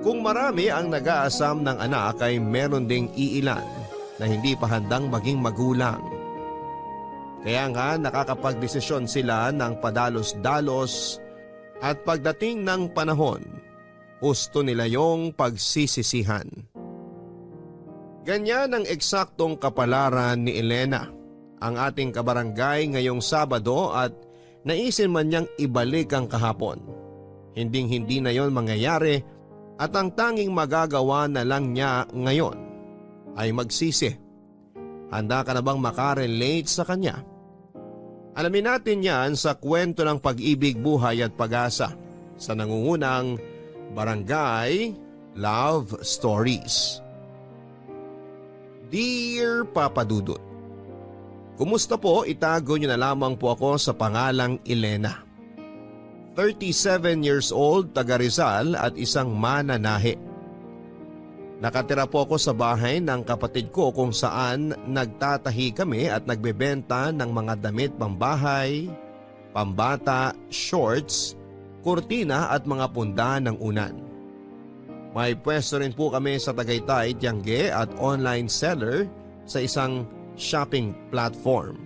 Kung marami ang nag-aasam ng anak ay meron ding iilan na hindi pa handang maging magulang. Kaya nga nakakapagdesisyon sila ng padalos-dalos at pagdating ng panahon, husto nila yung pagsisisihan. Ganyan ang eksaktong kapalaran ni Elena, ang ating kabarangay ngayong Sabado, at naisin man niyang ibalik ang kahapon. Hinding-hindi na yon mangyayari at ang tanging magagawa na lang niya ngayon ay magsisi. Handa ka na bang makarelate sa kanya? Alamin natin yan sa kwento ng pag-ibig, buhay at pag-asa sa nangungunang Barangay Love Stories. Dear Papa Dudut, kumusta po? Itago niyo na lamang po ako sa pangalang Elena. 37 years old, taga Rizal at isang mananahi. Nakatira po ako sa bahay ng kapatid ko kung saan nagtatahi kami at nagbebenta ng mga damit pambahay, pambata, shorts, kurtina at mga punda ng unan. May pwesto rin po kami sa Tagaytay, Tiangge at online seller sa isang shopping platform.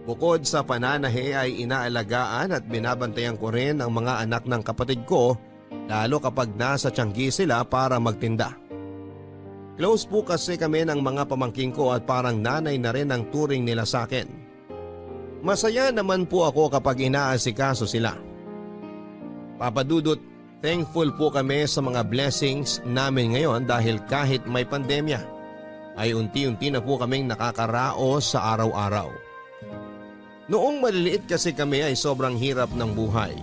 Bukod sa pananahi ay inaalagaan at binabantayan ko rin ang mga anak ng kapatid ko, lalo kapag nasa Tiangge sila para magtinda. Close po kasi kami ng mga pamangking ko at parang nanay na rin ang turing nila sa akin. Masaya naman po ako kapag inaasikaso sila. Papa Dudut, thankful po kami sa mga blessings namin ngayon dahil kahit may pandemya ay unti-unti na po kaming nakakaraos sa araw-araw. Noong maliliit kasi kami ay sobrang hirap ng buhay.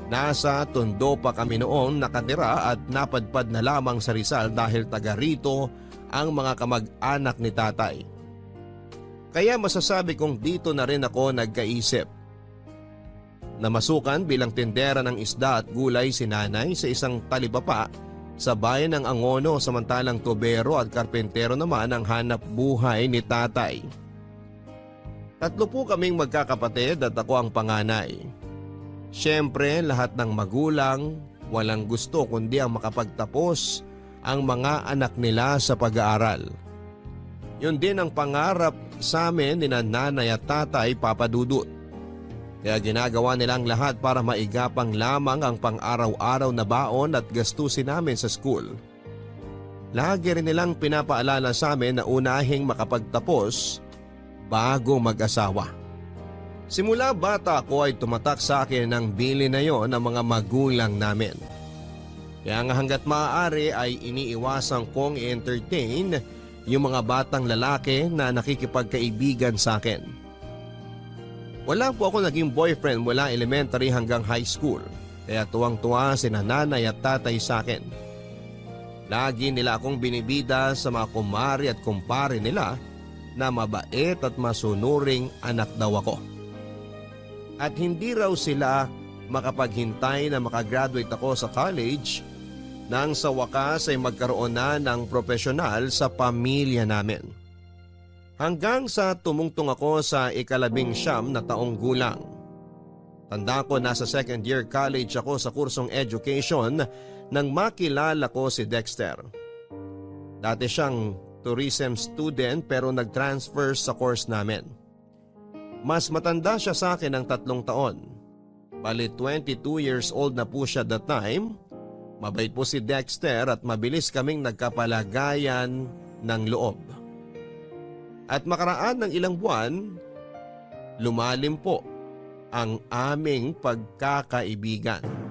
Nasa Tondo pa kami noon nakatira at napadpad na lamang sa Rizal dahil taga rito ang mga kamag-anak ni tatay. Kaya masasabi kong dito na rin ako nagkaisip. Namasukan bilang tindera ng isda at gulay si nanay sa isang talipapa sa bayan ng Angono, samantalang tubero at karpentero naman ang hanap buhay ni tatay. Tatlo po kaming magkakapatid at ako ang panganay. Siyempre lahat ng magulang walang gusto kundi ang makapagtapos ang mga anak nila sa pag-aaral. Yun din ang pangarap sa amin ni nanay at tatay, Papa Dudut. Kaya ginagawa nilang lahat para maigapang lamang ang pang-araw-araw na baon at gastusin namin sa school. Lagi rin nilang pinapaalala sa amin na unahing makapagtapos bago mag-asawa. Simula bata ako ay tumatak sa akin ang bili na yon ng mga magulang namin. Kaya nga hanggat maaari ay iniiwasan kong i-entertain yung mga batang lalaki na nakikipagkaibigan sa akin. Wala po ako naging boyfriend mula elementary hanggang high school, kaya tuwang-tuwa si nanay at tatay sa akin. Lagi nila akong binibida sa mga kumari at kumpare nila na mabait at masunuring anak daw ako. At hindi raw sila makapaghintay na makagraduate ako sa college nang sa wakas ay magkaroon na ng profesional sa pamilya namin. Hanggang sa tumungtong ako sa ika-19 na taong gulang. Tanda ko nasa second year college ako sa kursong education nang makilala ko si Dexter. Dati siyang tourism student pero nag-transfer sa course namin. Mas matanda siya sa akin ng 3 taon. Bali 22 years old na po siya that time. Mabait po si Dexter at mabilis kaming nagkapalagayan ng loob. At makaraan ng ilang buwan, lumalim po ang aming pagkakaibigan.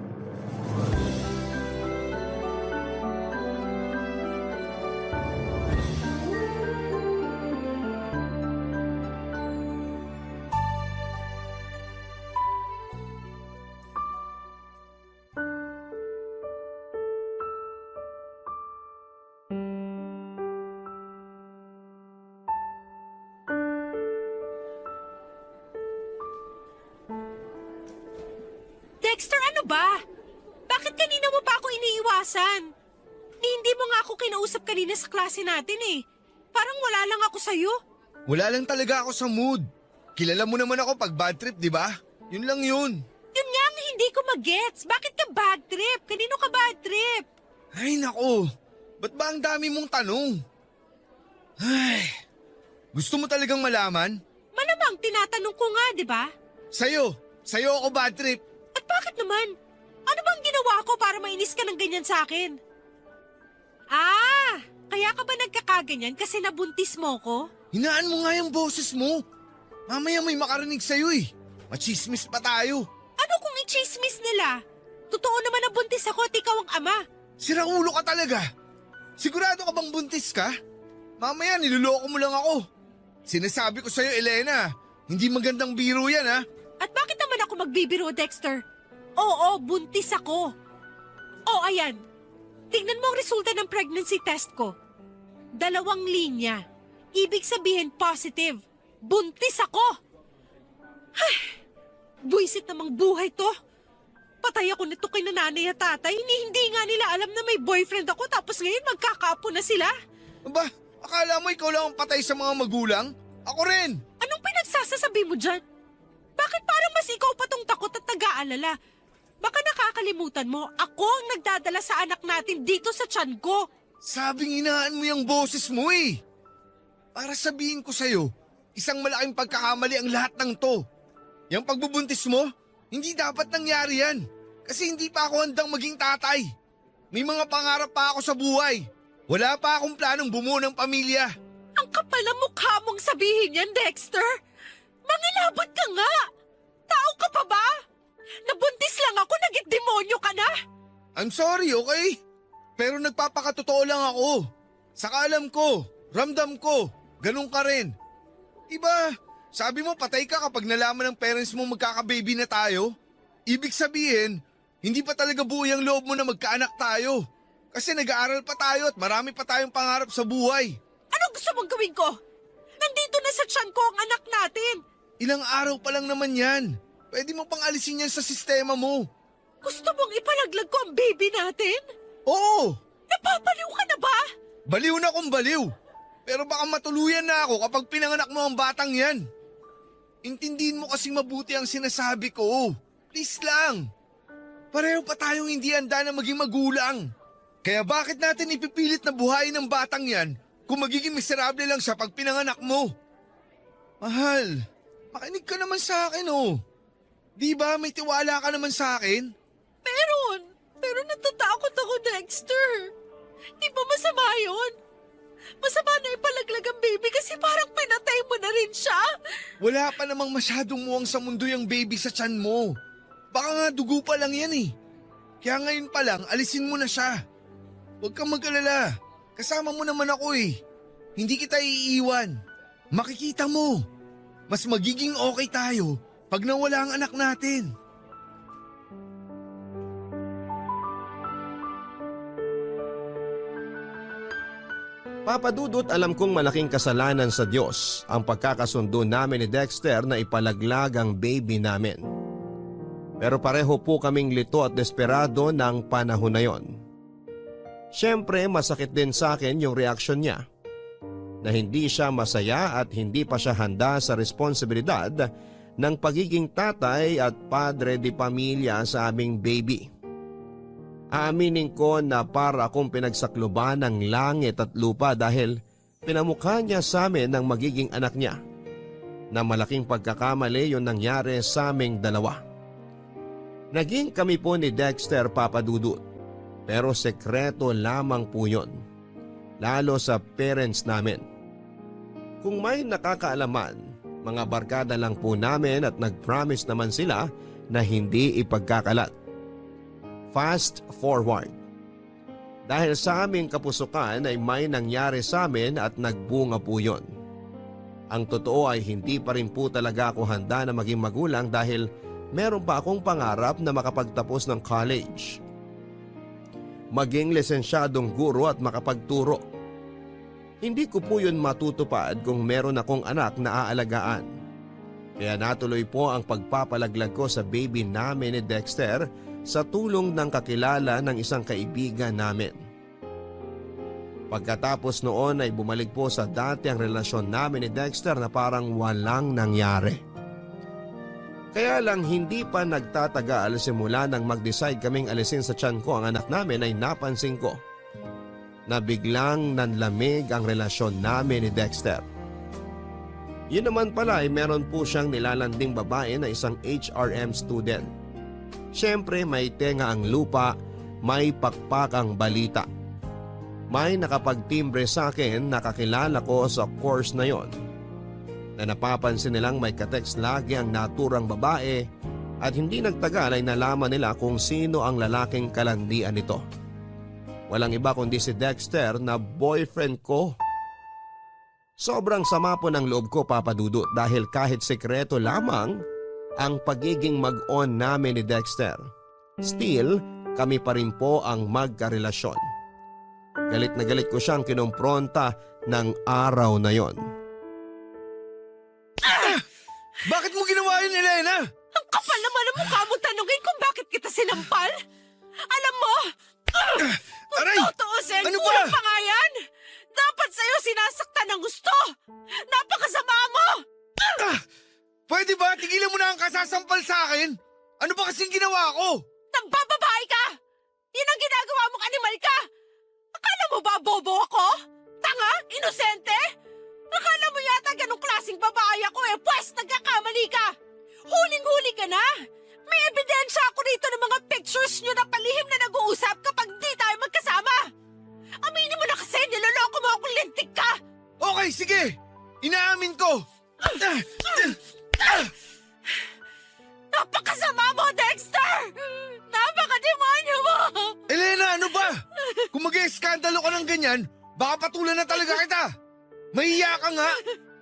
Dexter, ano ba? Bakit kanina mo pa ako iniiwasan? Hindi mo nga ako kinausap kanina sa klase natin eh. Parang wala lang ako sa'yo. Wala lang talaga ako sa mood. Kilala mo naman ako pag bad trip, di ba? Yun lang yun. Yun nga ang hindi ko magets. Bakit ka bad trip? Kanino ka bad trip. Ay nako, ba't ba ang dami mong tanong? Ay, gusto mo talagang malaman? Malamang tinatanong ko nga, di ba? Sa'yo ako bad trip. At bakit naman? Ano bang ginawa ko para mainis ka ng ganyan sa akin? Kaya ka ba nagkakaganyan kasi nabuntis mo ko? Hinaan mo nga yung boses mo. Mamaya may makarinig sa'yo eh. Machismis pa tayo. Ano kung i-chismis nila? Totoo naman na buntis ako at ikaw ang ama. Siraulo ka talaga. Sigurado ka bang buntis ka? Mamaya niloloko mo lang ako. Sinasabi ko sa'yo, Elena, hindi magandang biro yan ha. At bakit naman ako magbibiro, Dexter? Oo, buntis ako. Ayan. Tingnan mo ang resulta ng pregnancy test ko. 2 linya. Ibig sabihin positive. Buntis ako. Buisit namang buhay to. Patay ako nito kay nanay at tatay. Hindi nga nila alam na may boyfriend ako tapos ngayon magkakaapo na sila. Aba, akala mo ikaw lang ang patay sa mga magulang? Ako rin. Anong pinagsasasabi mo dyan? Bakit parang mas ikaw pa tong takot at nag-aalala? Baka nakakalimutan mo, ako ang nagdadala sa anak natin dito sa tiyan ko. Sabing hinaan mo yung boses mo eh. Para sabihin ko sa'yo, isang malaking pagkakamali ang lahat ng to. Yung pagbubuntis mo, hindi dapat nangyari yan. Kasi hindi pa ako handang maging tatay. May mga pangarap pa ako sa buhay. Wala pa akong planong bumuo ng pamilya. Ang kapal na mukha mong sabihin yan, Dexter. Mangilabot ka nga. Tao ka pa ba? Nabuntis lang ako, naging demonyo ka na. I'm sorry, okay? Pero nagpapakatotoo lang ako. Saka alam ko, ramdam ko, ganun ka rin. Diba, sabi mo patay ka kapag nalaman ng parents mo magkaka-baby na tayo? Ibig sabihin, hindi pa talaga buo yung loob mo na magkaanak tayo. Kasi nag-aaral pa tayo at marami pa tayong pangarap sa buhay. Anong gusto mong gawin ko? Nandito na sa tiyan ko ang anak natin. Ilang araw pa lang naman yan. Pwede mo pang alisin yan sa sistema mo. Gusto mong ipalaglag ko ang baby natin? Oo! Napapaliw ka na ba? Baliw na kung baliw. Pero baka matuluyan na ako kapag pinanganak mo ang batang yan. Intindihin mo kasing mabuti ang sinasabi ko. Please lang. Pareho pa tayong hindi handa na maging magulang. Kaya bakit natin ipipilit na buhayin ng batang yan kung magiging miserable lang siya pag pinanganak mo? Mahal, makinig ka naman sa akin oh. Di ba may tiwala ka naman sa akin? Pero natatakot ako, Dexter. Di ba masama yun? Masama na ipalaglag ang baby kasi parang pinatay mo na rin siya. Wala pa namang masyadong muwang sa mundo yung baby sa tiyan mo. Baka nga dugo pa lang yan eh. Kaya ngayon pa lang, alisin mo na siya. Huwag kang mag-alala. Kasama mo naman ako eh. Hindi kita iiwan. Makikita mo. Mas magiging okay tayo pag nawala ang anak natin. Papa Dudut, alam kong malaking kasalanan sa Diyos ang pagkakasundo namin ni Dexter na ipalaglag ang baby namin. Pero pareho po kaming lito at desperado ng panahon na yon. Siyempre masakit din sa akin yung reaksyon niya na hindi siya masaya at hindi pa siya handa sa responsibilidad ng pagiging tatay at padre de pamilya sa aming baby. Aaminin ko na para akong pinagsakluban ng langit at lupa dahil pinamukha niya sa amin ng magiging anak niya. Na malaking pagkakamali yung nangyari sa aming dalawa. Naging kami po ni Dexter, Papa Dudut, pero sekreto lamang po yun, lalo sa parents namin. Kung may nakakaalaman, mga barkada lang po namin at nag-promise naman sila na hindi ipagkakalat. Fast forward. Dahil sa aming kapusukan ay may nangyari sa amin at nagbunga po yun. Ang totoo ay hindi pa rin po talaga ako handa na maging magulang dahil meron pa akong pangarap na makapagtapos ng college. Maging lisensyadong guro at makapagturo. Hindi ko po yun matutupad kung meron akong anak na aalagaan. Kaya natuloy po ang pagpapalaglag ko sa baby namin ni Dexter sa tulong ng kakilala ng isang kaibigan namin. Pagkatapos noon ay bumalik po sa dati ang relasyon namin ni Dexter na parang walang nangyari. Kaya lang hindi pa nagtatagal simula nang mag-decide kaming alisin sa tiyan ko ang anak namin ay napansin ko na biglang nanlamig ang relasyon namin ni Dexter. Yun naman pala ay meron po siyang nilalanding babae na isang HRM student. Siyempre may tenga ang lupa, may pakpak ang balita. May nakapagtimbre sa akin na kakilala ko sa course na yon. Na napapansin nilang may katext lagi ang naturang babae at hindi nagtagal ay nalaman nila kung sino ang lalaking kalandian nito. Walang iba kundi si Dexter na boyfriend ko. Sobrang sama po ng loob ko, Papa Dudut, dahil kahit sekreto lamang ang pagiging mag-on namin ni Dexter, still kami pa rin po ang magkarelasyon. Galit na galit ko siyang kinumpronta ng araw na yon. Bakit mo ginawa yun, Elena? Ang kapal naman ang mukha mo tanungin kung bakit kita sinampal. Alam mo, kung Aray! tutuusin, Ano ba? kulang pa nga yan. Dapat sa'yo sinasaktan ng gusto. Napakasama mo. Pwede ba tigilan mo na ang kasasampal sa akin? Ano ba kasing ginawa ko? Nagbababae ka. Yan ang ginagawa mong animal ka. Akala mo ba bobo ako? Tanga? Inosente? Akala mo yata ganong klaseng babae ako pwes nagkakamali ka. Huling-huli ka na. May ebidensya ako dito ng mga pictures nyo na palihim na nag-uusap kapag di tayo magkasama. Aminin mo na kasi, niloloko mo akong lintik ka. Okay, sige. Inaamin ko. Napakasama mo, Dexter! Napakademonyo mo! Elena, ano ba? Kung mag-eskandalo ka ng ganyan, baka patulan na talaga kita. Mahiya ka nga.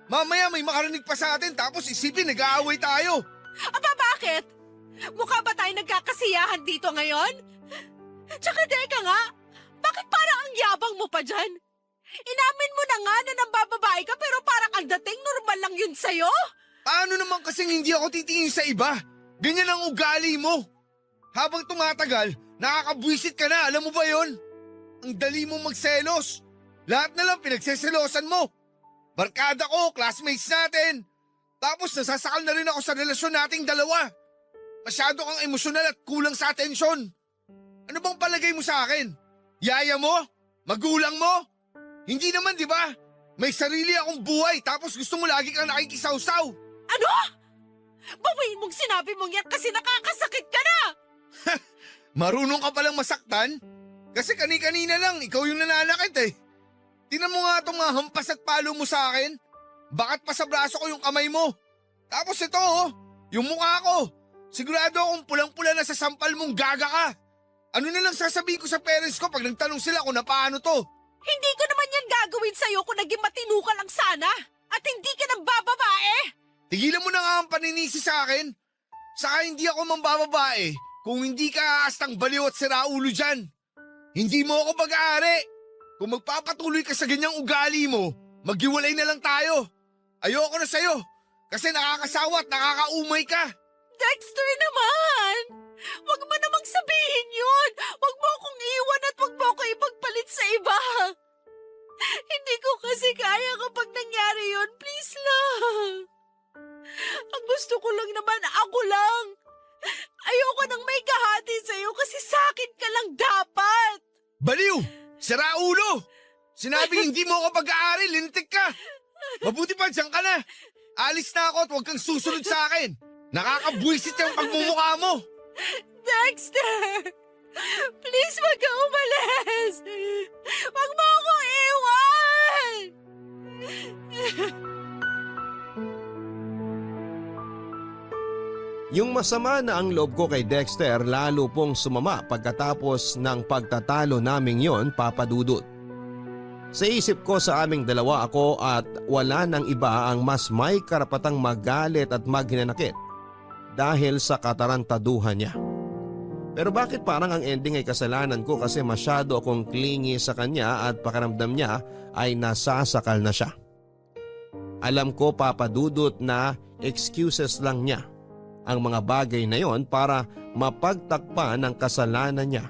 Mamaya may makarinig pa sa atin tapos isipin nag-aaway tayo. Aba, bakit? Mukha ba tayo nagkakasiyahan dito ngayon? Tsaka teka nga, bakit parang ang yabang mo pa dyan? Inamin mo na nga na nambababae ka pero parang ang dating normal lang yun sa'yo? Paano naman kasing hindi ako titingin sa iba? Ganyan ang ugali mo. Habang tumatagal, nakakabwisit ka na, alam mo ba yon? Ang dali mong magselos. Lahat na lang pinagseselosan mo. Barkada ko, classmates natin. Tapos nasasakal na rin ako sa relasyon nating dalawa. Masyado kang emosyonal at kulang sa atensyon. Ano bang palagay mo sa akin? Yaya mo? Magulang mo? Hindi naman, di ba? May sarili akong buhay tapos gusto mo lagi kang nakikisawsaw. Ano? Bawiin mong sinabi mong yan kasi nakakasakit ka na! Marunong ka palang masaktan? Kasi kani-kanina lang, ikaw yung nananakit eh. Tinan mo nga itong mga hampas at palo mo sa akin. Bakit pa sa braso ko yung kamay mo? Tapos ito yung mukha ko. Sigurado akong pulang-pula na sa sampal mong gaga ka. Ano na lang sasabihin ko sa parents ko pag nagtanong sila kung napaano to? Hindi ko naman yan gagawin sa'yo kung naging matino ka lang sana. At hindi ka nang bababae. Tigilan mo na nga ang paninisi sa akin. Saka hindi ako mambababae kung hindi ka aastang baliw at siraulo dyan. Hindi mo ako pag-aari. Kung magpapatuloy ka sa ganyang ugali mo, maghiwalay na lang tayo. Ayoko na sa'yo kasi nakakasawa at nakakaumay ka. Dexter naman! Huwag mo namang sabihin yun! Huwag mo akong iwan at huwag mo ako ipagpalit sa iba! Hindi ko kasi kaya kapag nangyari yun, please lang! Ang gusto ko lang naman, ako lang! Ayoko nang may kahati sa'yo kasi sakit ka lang dapat! Baliw! Siraulo! Sinabing hindi mo ako pag-aari, lintik ka! Mabuti pa, dyan ka na! Alis na ako at huwag kang susunod sa akin! Nakakabwisit yung pagmumukha mo! Dexter! Please, wag ka umalis! Wag mo akong iwan! Yung masama na ang loob ko kay Dexter lalo pong sumama pagkatapos ng pagtatalo naming yon, Papa Dudut. Sa isip ko sa aming dalawa ako at wala nang iba ang mas may karapatang magalit at maghinanakit dahil sa katarantaduhan niya. Pero bakit parang ang ending ay kasalanan ko kasi masyado akong clingy sa kanya at pakiramdam niya ay nasasakal na siya. Alam ko, Papa Dudut, na excuses lang niya ang mga bagay na yon para mapagtakpan ang kasalanan niya.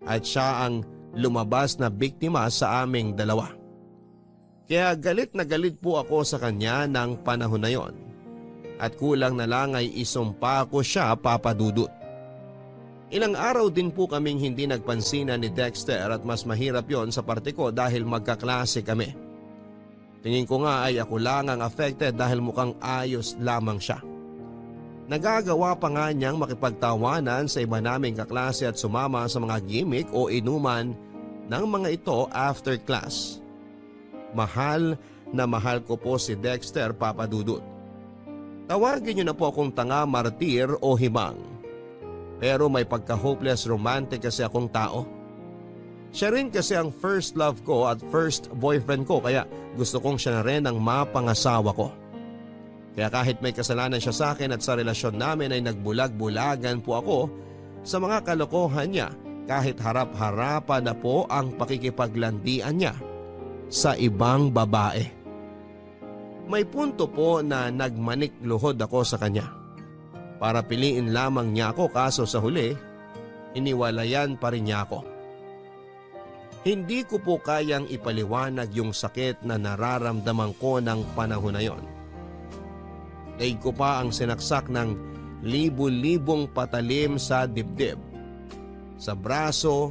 At siya ang lumabas na biktima sa aming dalawa. Kaya galit na galit po ako sa kanya ng panahon na yon. at kulang na lang ay isumpa ko siya, Papa Dudut. Ilang araw din po kaming hindi nagpansinan ni Dexter at mas mahirap yon sa parte ko dahil magkaklase kami. Tingin ko nga ay ako lang ang affected dahil mukhang ayos lamang siya. Nagagawa pa nga niyang makipagtawanan sa iba naming kaklase at sumama sa mga gimmick o inuman ng mga ito after class. Mahal na mahal ko po si Dexter, Papa Dudut. Tawagin niyo na po akong tanga, martir o himang. Pero may pagka-hopeless romantic kasi akong tao. Siya rin kasi ang first love ko at first boyfriend ko kaya gusto kong siya na rin ang mapangasawa ko. Kaya kahit may kasalanan siya sa akin at sa relasyon namin ay nagbulag-bulagan po ako sa mga kalokohan niya kahit harap-harapan na po ang pakikipaglandian niya sa ibang babae. May punto po na nagmanik luhod ako sa kanya. Para piliin lamang niya ako kaso sa huli, iniwalayan pa rin niya ako. Hindi ko po kayang ipaliwanag yung sakit na nararamdaman ko ng panahon na yon. Daig ko pa ang sinaksak ng libu-libong patalim sa dibdib, sa braso,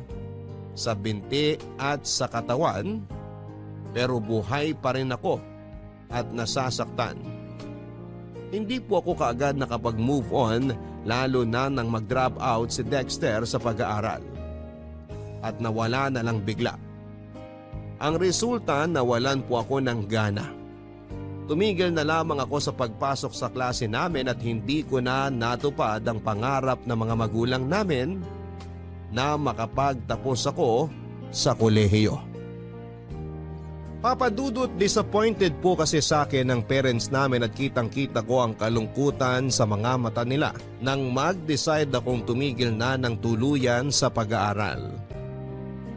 sa binti at sa katawan, pero buhay pa rin ako at nasasaktan. Hindi po ako kaagad nakapag-move on lalo na nang mag-drop out si Dexter sa pag-aaral. At nawala na lang bigla. Ang resulta, nawalan po ako ng gana. Tumigil na lamang ako sa pagpasok sa klase namin at hindi ko na natupad ang pangarap ng mga magulang namin na makapagtapos ako sa kolehiyo. Papa Dudut, disappointed po kasi sa akin ng parents namin at kitang-kita ko ang kalungkutan sa mga mata nila nang mag-decide akong tumigil na ng tuluyan sa pag-aaral.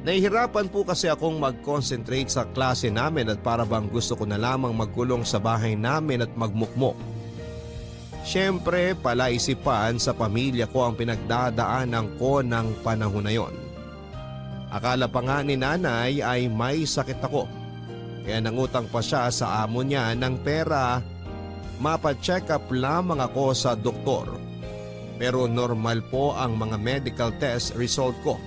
Nahihirapan po kasi akong mag-concentrate sa klase namin at para bang gusto ko na lamang magkulong sa bahay namin at magmukmok. Siyempre, palaisipan sa pamilya ko ang pinagdadaanan ko ng panahon na yon. Akala pa nga ni nanay ay may sakit ako. Kaya nangutang pa siya sa amo niya ng pera. Mapa-check up lamang ako sa doktor. Pero normal po ang mga medical test result ko.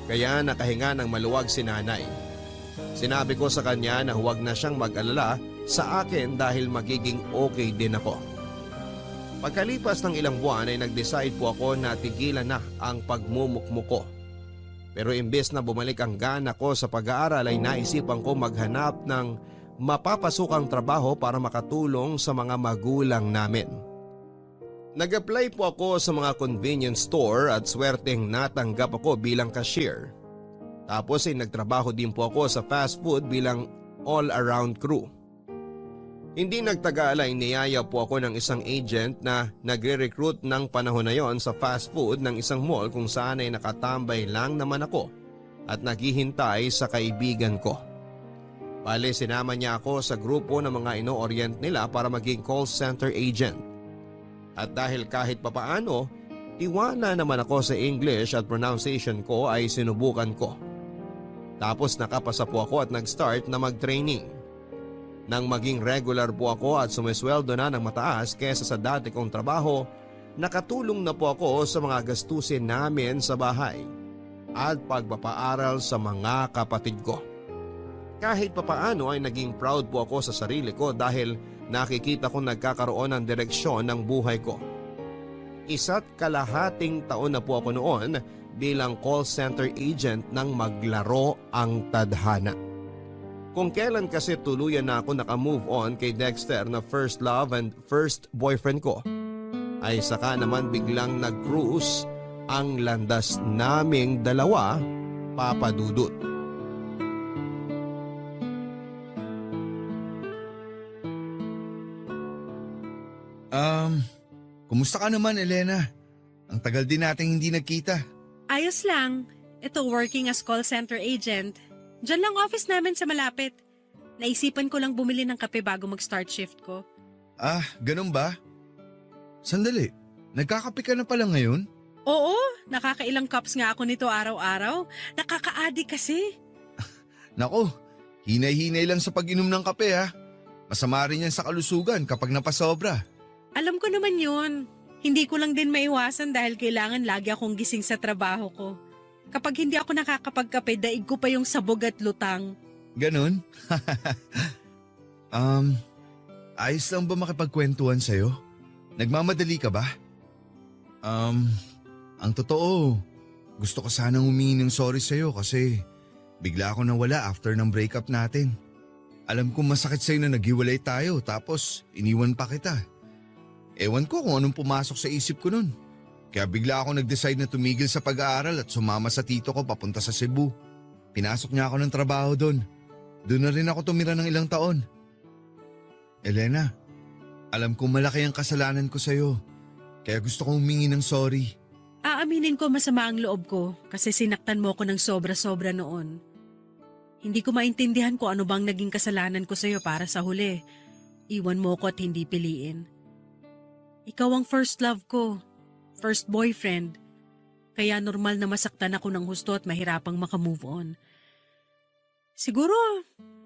Kaya nakahinga ng maluwag si nanay. Sinabi ko sa kanya na huwag na siyang mag-alala sa akin dahil magiging okay din ako. Pagkalipas ng ilang buwan ay nag-decide po ako na tigilan na ang pagmumukmuk ko. Pero imbes na bumalik ang gana ko sa pag-aaral ay naisipan ko maghanap ng mapapasukang trabaho para makatulong sa mga magulang namin. Nag-apply po ako sa mga convenience store at swerteng natanggap ako bilang cashier. Tapos ay nagtrabaho din po ako sa fast food bilang all-around crew. Hindi nagtagal ay niyaya po ako ng isang agent na nagre-recruit ng panahon na yon sa fast food ng isang mall kung saan ay nakatambay lang naman ako at naghihintay sa kaibigan ko. Bale, sinama niya ako sa grupo ng mga ino-orient nila para maging call center agent. At dahil kahit papaano, tiwala naman ako sa English at pronunciation ko ay sinubukan ko. Tapos nakapasa po ako at nag-start na mag-training. Nang maging regular po ako at sumisweldo na ng mataas kesa sa dati kong trabaho, nakatulong na po ako sa mga gastusin namin sa bahay at pagpapaaral sa mga kapatid ko. Kahit papaano ay naging proud po ako sa sarili ko dahil nakikita ko nagkakaroon ng direksyon ng buhay ko. 1.5 taon na po ako noon bilang call center agent nang maglaro ang tadhana. Kung kailan kasi tuluyan na ako naka-move on kay Dexter na first love and first boyfriend ko, ay saka naman biglang nag-cruise ang landas naming dalawa, Papa Dudut. Kumusta ka naman, Elena? Ang tagal din nating hindi nagkita. Ayos lang. Ito, working as call center agent. Diyan lang office namin sa malapit. Naisipan ko lang bumili ng kape bago mag-start shift ko. Ah, ganun ba? Sandali, nagkakape ka na pala ngayon? Oo, nakakailang cups nga ako nito araw-araw. Nakaka-addict kasi. Nako, hinay-hinay lang sa pag-inom ng kape ha. Masama rin yan sa kalusugan kapag napasobra. Alam ko naman yun. Hindi ko lang din maiwasan dahil kailangan lagi akong gising sa trabaho ko. Kapag hindi ako nakakapagkape, daig ko pa yung sabog at lutang. Ganon? Ayos lang ba makipagkwentuhan sa'yo? Nagmamadali ka ba? Ang totoo, gusto ko sanang humingi ng sorry sa'yo kasi bigla ako nawala after ng breakup natin. Alam kong masakit sa'yo na naghiwalay tayo tapos iniwan pa kita. Ewan ko kung anong pumasok sa isip ko nun. Kaya bigla ako nag-decide na tumigil sa pag-aaral at sumama sa tito ko papunta sa Cebu. Pinasok niya ako ng trabaho doon. Doon na rin ako tumira ng ilang taon. Elena, alam kong malaki ang kasalanan ko sa'yo. Kaya gusto kong humingi ng sorry. Aaminin ko masama ang loob ko kasi sinaktan mo ko ng sobra-sobra noon. Hindi ko maintindihan kung ano bang naging kasalanan ko sa'yo para sa huli. Iwan mo ko at hindi piliin. Ikaw ang first love ko, first boyfriend. Kaya normal na masaktan ako ng husto at mahirapang makamove on. Siguro,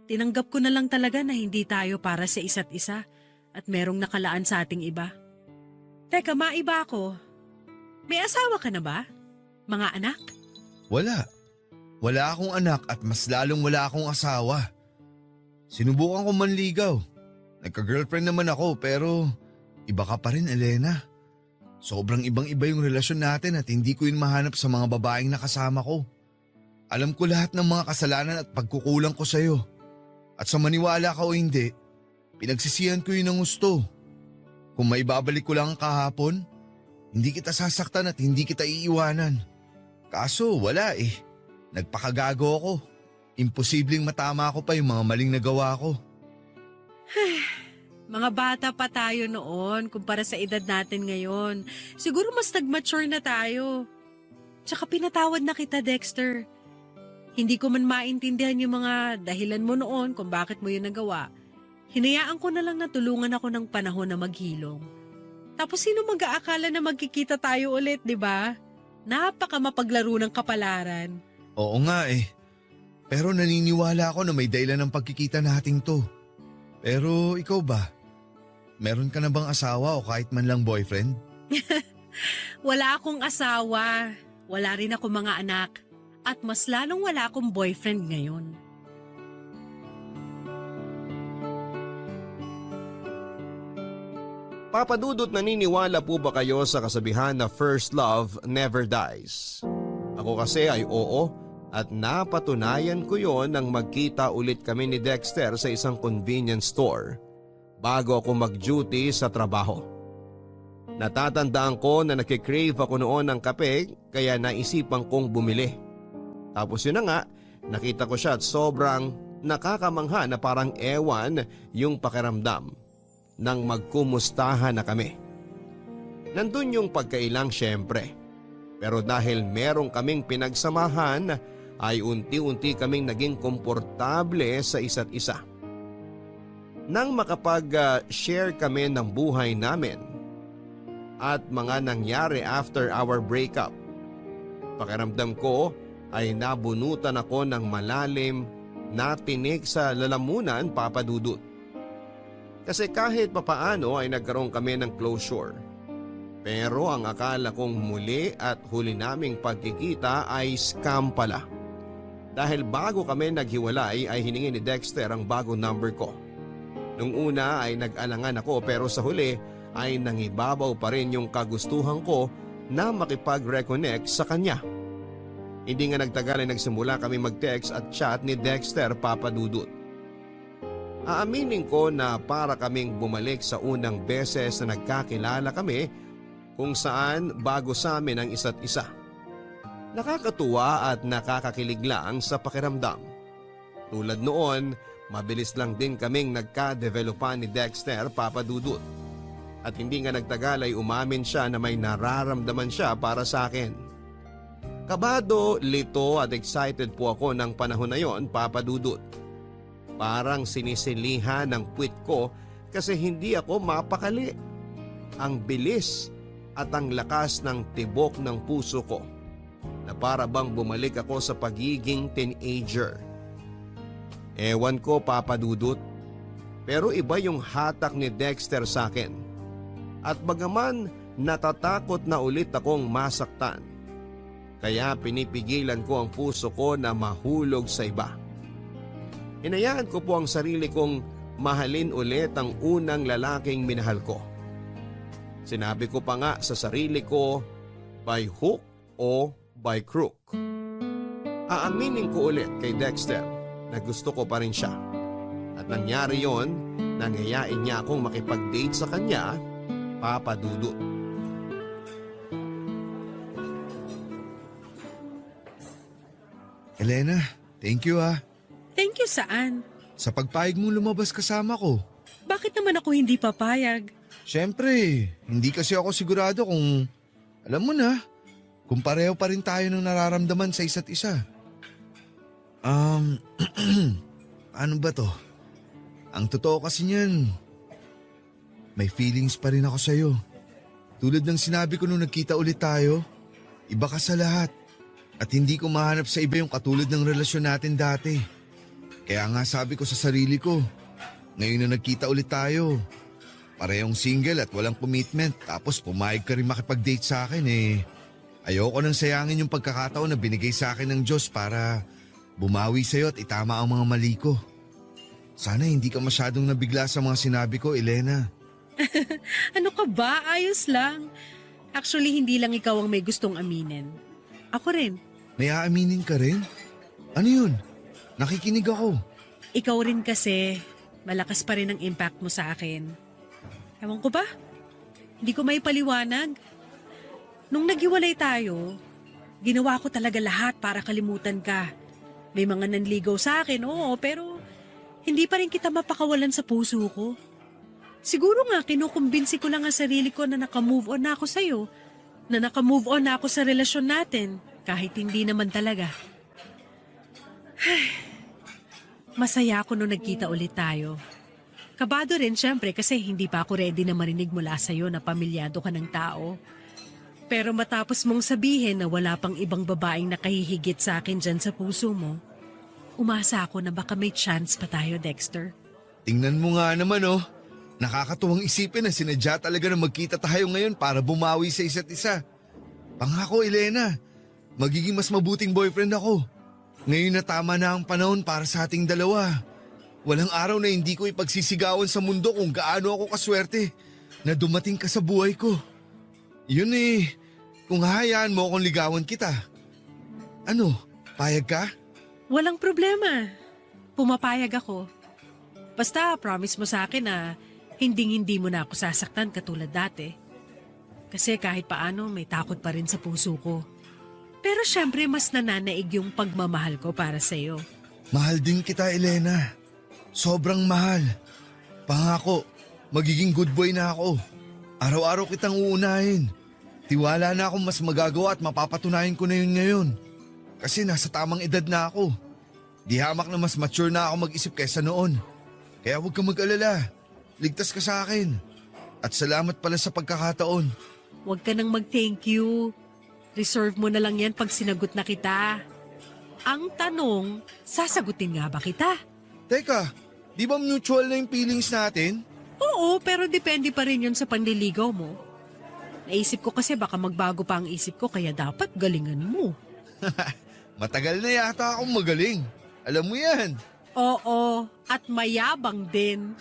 tinanggap ko na lang talaga na hindi tayo para sa isa't isa at merong nakalaan sa ating iba. Teka, maiba ako. May asawa ka na ba? Mga anak? Wala. Wala akong anak at mas lalong wala akong asawa. Sinubukan ko manligaw. Nagka-girlfriend naman ako pero iba ka pa rin, Elena. Sobrang ibang-iba yung relasyon natin at hindi ko yun mahanap sa mga babaeng nakasama ko. Alam ko lahat ng mga kasalanan at pagkukulang ko sa'yo. At sa maniwala ka o hindi, pinagsisihan ko yun ng gusto. Kung maibabalik ko lang ang kahapon, hindi kita sasaktan at hindi kita iiwanan. Kaso wala eh. Nagpakagago ako. Imposibleng matama ko pa yung mga maling nagawa ko. Mga bata pa tayo noon kumpara sa edad natin ngayon. Siguro mas nag-mature na tayo. Tsaka pinatawad na kita, Dexter. Hindi ko man maintindihan yung mga dahilan mo noon kung bakit mo yun nagawa. Hinayaan ko na lang na tulungan ako ng panahon na maghilom. Tapos sino mag-aakala na magkikita tayo ulit, di ba? Napaka mapaglaro ng kapalaran. Oo nga eh. Pero naniniwala ako na may dahilan ng pagkikita nating to. Pero ikaw ba? Meron ka na bang asawa o kahit man lang boyfriend? Wala akong asawa. Wala rin ako mga anak. At mas lalong wala akong boyfriend ngayon. Papa Dudut, naniniwala po ba kayo sa kasabihan na first love never dies? Ako kasi ay oo at napatunayan ko yon nang magkita ulit kami ni Dexter sa isang convenience store bago ako mag-duty sa trabaho. Natatandaan ko na nakikrave ako noon ng kape kaya naisipan kong bumili. Tapos yun na nga, nakita ko siya at sobrang nakakamangha na parang ewan yung pakiramdam nang magkumustahan na kami. Nandun yung pagkailang syempre. Pero dahil merong kaming pinagsamahan ay unti-unti kaming naging komportable sa isa't isa. Nang makapag-share kami ng buhay namin at mga nangyari after our breakup, pakiramdam ko ay nabunutan ako ng malalim na tinik sa lalamunan, Papa Dudut. Kasi kahit papaano ay nagkaroon kami ng closure. Pero ang akala kong muli at huli naming pagkikita ay scam pala. Dahil bago kami naghiwalay ay hiningi ni Dexter ang bagong number ko. Nung una ay nag-alangan ako pero sa huli ay nangibabaw pa rin yung kagustuhan ko na makipag-reconnect sa kanya. Hindi nga nagtagal ay nagsimula kami mag-text at chat ni Dexter, Papa Dudut. Aaminin ko na para kaming bumalik sa unang beses na nagkakilala kami kung saan bago sa amin ang isa't isa. Nakakatuwa at nakakakilig lang sa pakiramdam. Tulad noon, mabilis lang din kaming nagka-developan ni Dexter, Papa Dudut. At hindi nga nagtagal ay umamin siya na may nararamdaman siya para sa akin. Kabado, lito at excited po ako ng panahon na yon, Papa Dudut. Parang sinisilihan ng puwit ko kasi hindi ako mapakali. Ang bilis at ang lakas ng tibok ng puso ko na para bang bumalik ako sa pagiging teenager. Ewan ko, Papa Dudut, pero iba yung hatak ni Dexter sa akin. At bagaman natatakot na ulit akong masaktan, kaya pinipigilan ko ang puso ko na mahulog sa iba. Hinayaan ko po ang sarili kong mahalin ulit ang unang lalaking minahal ko. Sinabi ko pa nga sa sarili ko, by hook o by crook. Aaminin ko ulit kay Dexter na gusto ko pa rin siya. At nangyari yon, nangyayain niya akong makipag-date sa kanya, Papa Dudut. Elena, thank you ah. Thank you saan? Sa pagpayag mong lumabas kasama ko. Bakit naman ako hindi papayag? Siyempre, hindi kasi ako sigurado kung, alam mo na, kung pareho pa rin tayo ng nararamdaman sa isa't isa. Ano ba to? Ang totoo kasi niyan, may feelings pa rin ako sa'yo. Tulad ng sinabi ko nung nagkita ulit tayo, iba ka sa lahat. At hindi ko mahanap sa iba yung katulad ng relasyon natin dati. Kaya nga sabi ko sa sarili ko, ngayon na nagkita ulit tayo, parehong single at walang commitment, tapos pumayag ka rin makipag-date sa akin ayoko nang sayangin yung pagkakataon na binigay sa akin ng Diyos para bumawi sa'yo at itama ang mga mali ko. Sana hindi ka masyadong nabigla sa mga sinabi ko, Elena. Ano ka ba? Ayos lang. Actually, hindi lang ikaw ang may gustong aminin. Ako rin. May aaminin ka rin? Ano yun? Nakikinig ako. Ikaw rin kasi, malakas pa rin ang impact mo sa akin. Ewan ko ba? Hindi ko may paliwanag. Nung naghiwalay tayo, ginawa ko talaga lahat para kalimutan ka. May mga nanligaw sa akin, oo, pero hindi pa rin kita mapakawalan sa puso ko. Siguro nga, kinukumbinsi ko lang ang sarili ko na nakamove on na ako sa'yo. Na nakamove on na ako sa relasyon natin, kahit hindi naman talaga. Masaya ako nung nagkita ulit tayo. Kabado rin syempre kasi hindi pa ako ready na marinig mula sa'yo na pamilyado ka ng tao. Pero matapos mong sabihin na wala pang ibang babaeng nakahihigit sa akin dyan sa puso mo, umasa ako na baka may chance pa tayo, Dexter. Tingnan mo nga naman oh. Nakakatuwang isipin na sinadya talaga na magkita tayo ngayon para bumawi sa isa't isa. Pangako, Elena, magiging mas mabuting boyfriend ako. Ngayon na tama na ang panahon para sa ating dalawa. Walang araw na hindi ko ipagsisigawan sa mundo kung gaano ako kaswerte na dumating ka sa buhay ko. Yun kung hahayaan mo akong ligawan kita. Ano, payag ka? Walang problema. Pumapayag ako. Basta promise mo sa akin na hindi mo na ako sasaktan katulad dati. Kasi kahit paano may takot pa rin sa puso ko. Pero syempre mas nananaig yung pagmamahal ko para sa'yo. Mahal din kita, Elena. Sobrang mahal. Pangako, magiging good boy na ako. Araw-araw kitang uunahin. Tiwala na akong mas magagawa at mapapatunayan ko na yun ngayon. Kasi nasa tamang edad na ako. Di hamak na mas mature na ako mag-isip kaysa noon. Kaya huwag kang mag-alala. Ligtas ka sa akin. At salamat pala sa pagkakataon. Huwag ka nang mag-thank you. Reserve mo na lang yan pag sinagot na kita. Ang tanong, sasagutin nga ba kita? Teka, di ba mutual na yung feelings natin? Oo, pero depende pa rin yun sa panliligaw mo. Naisip ko kasi baka magbago pa ang isip ko kaya dapat galingan mo. Matagal na yata akong magaling. Alam mo yan. Oo, at mayabang din.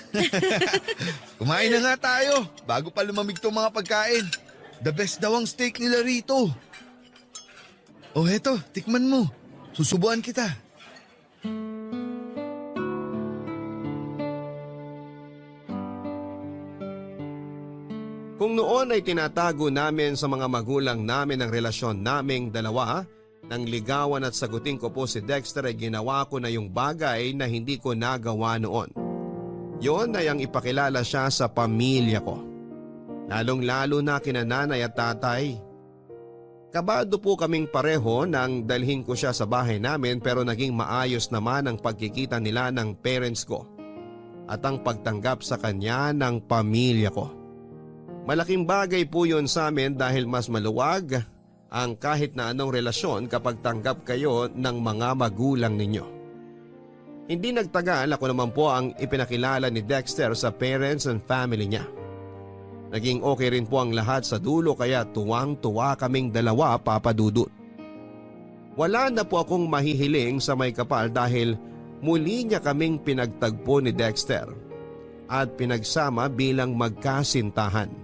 Kumain na nga tayo bago pa lumamig tong mga pagkain. The best daw ang steak nila rito. Oh, heto, tikman mo. Susubuan kita. Kung noon ay tinatago namin sa mga magulang namin ang relasyon naming dalawa, nang ligawan at sagutin ko po si Dexter ay ginawa ko na yung bagay na hindi ko nagawa noon. Yon ay ang ipakilala siya sa pamilya ko. Lalong-lalo na kina nanay at tatay. Kabado po kaming pareho nang dalhin ko siya sa bahay namin pero naging maayos naman ang pagkikita nila ng parents ko at ang pagtanggap sa kanya ng pamilya ko. Malaking bagay po yun sa amin dahil mas maluwag ang kahit na anong relasyon kapag tanggap kayo ng mga magulang ninyo. Hindi nagtagal ako naman po ang ipinakilala ni Dexter sa parents and family niya. Naging okay rin po ang lahat sa dulo kaya tuwang-tuwa kaming dalawa, Papa Dudut. Wala na po akong mahihiling sa may kapal dahil muli niya kaming pinagtagpo ni Dexter at pinagsama bilang magkasintahan.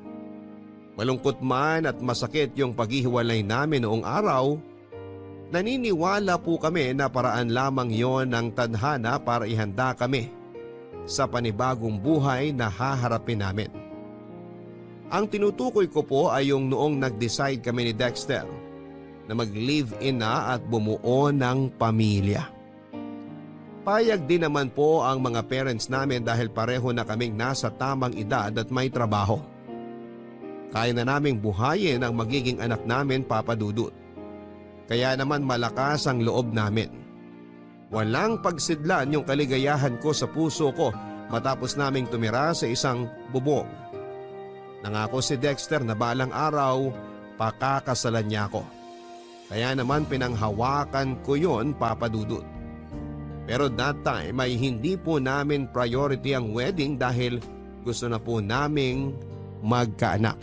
Malungkot man at masakit yung paghihiwalay namin noong araw, naniniwala po kami na paraan lamang yon ng tadhana para ihanda kami sa panibagong buhay na haharapin namin. Ang tinutukoy ko po ay yung noong nag-decide kami ni Dexter na mag-live-in na at bumuo ng pamilya. Payag din naman po ang mga parents namin dahil pareho na kaming nasa tamang edad at may trabaho. Kaya na naming buhayin ang magiging anak namin, Papa Dudut. Kaya naman malakas ang loob namin. Walang pagsidlan yung kaligayahan ko sa puso ko matapos naming tumira sa isang bubong. Nangako si Dexter na balang araw, pakakasalan niya ako. Kaya naman pinanghawakan ko yon, Papa Dudut. Pero that time ay hindi po namin priority ang wedding dahil gusto na po naming magkaanak.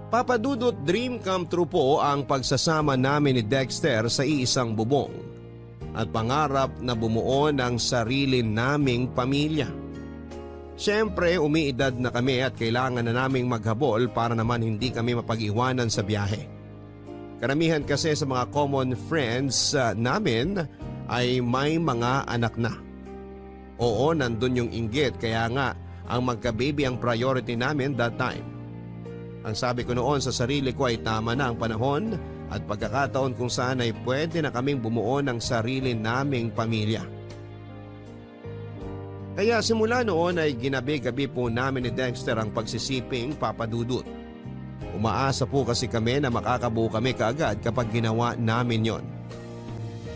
Papa Dudut, dream come true po ang pagsasama namin ni Dexter sa iisang bubong at pangarap na bumuo ng sarili naming pamilya. Siyempre umiidad na kami at kailangan na naming maghabol para naman hindi kami mapag-iwanan sa biyahe. Karamihan kasi sa mga common friends namin ay may mga anak na. Oo, nandun yung inggit kaya nga ang magka-baby ang priority namin that time. Ang sabi ko noon sa sarili ko ay tama na ang panahon at pagkakataon kung saan ay pwede na kaming bumuo ng sarili naming pamilya. Kaya simula noon ay ginabi-gabi po namin ni Dexter ang pagsisiping, Papa Dudut. Umaasa po kasi kami na makakabuo kami kaagad kapag ginawa namin yon.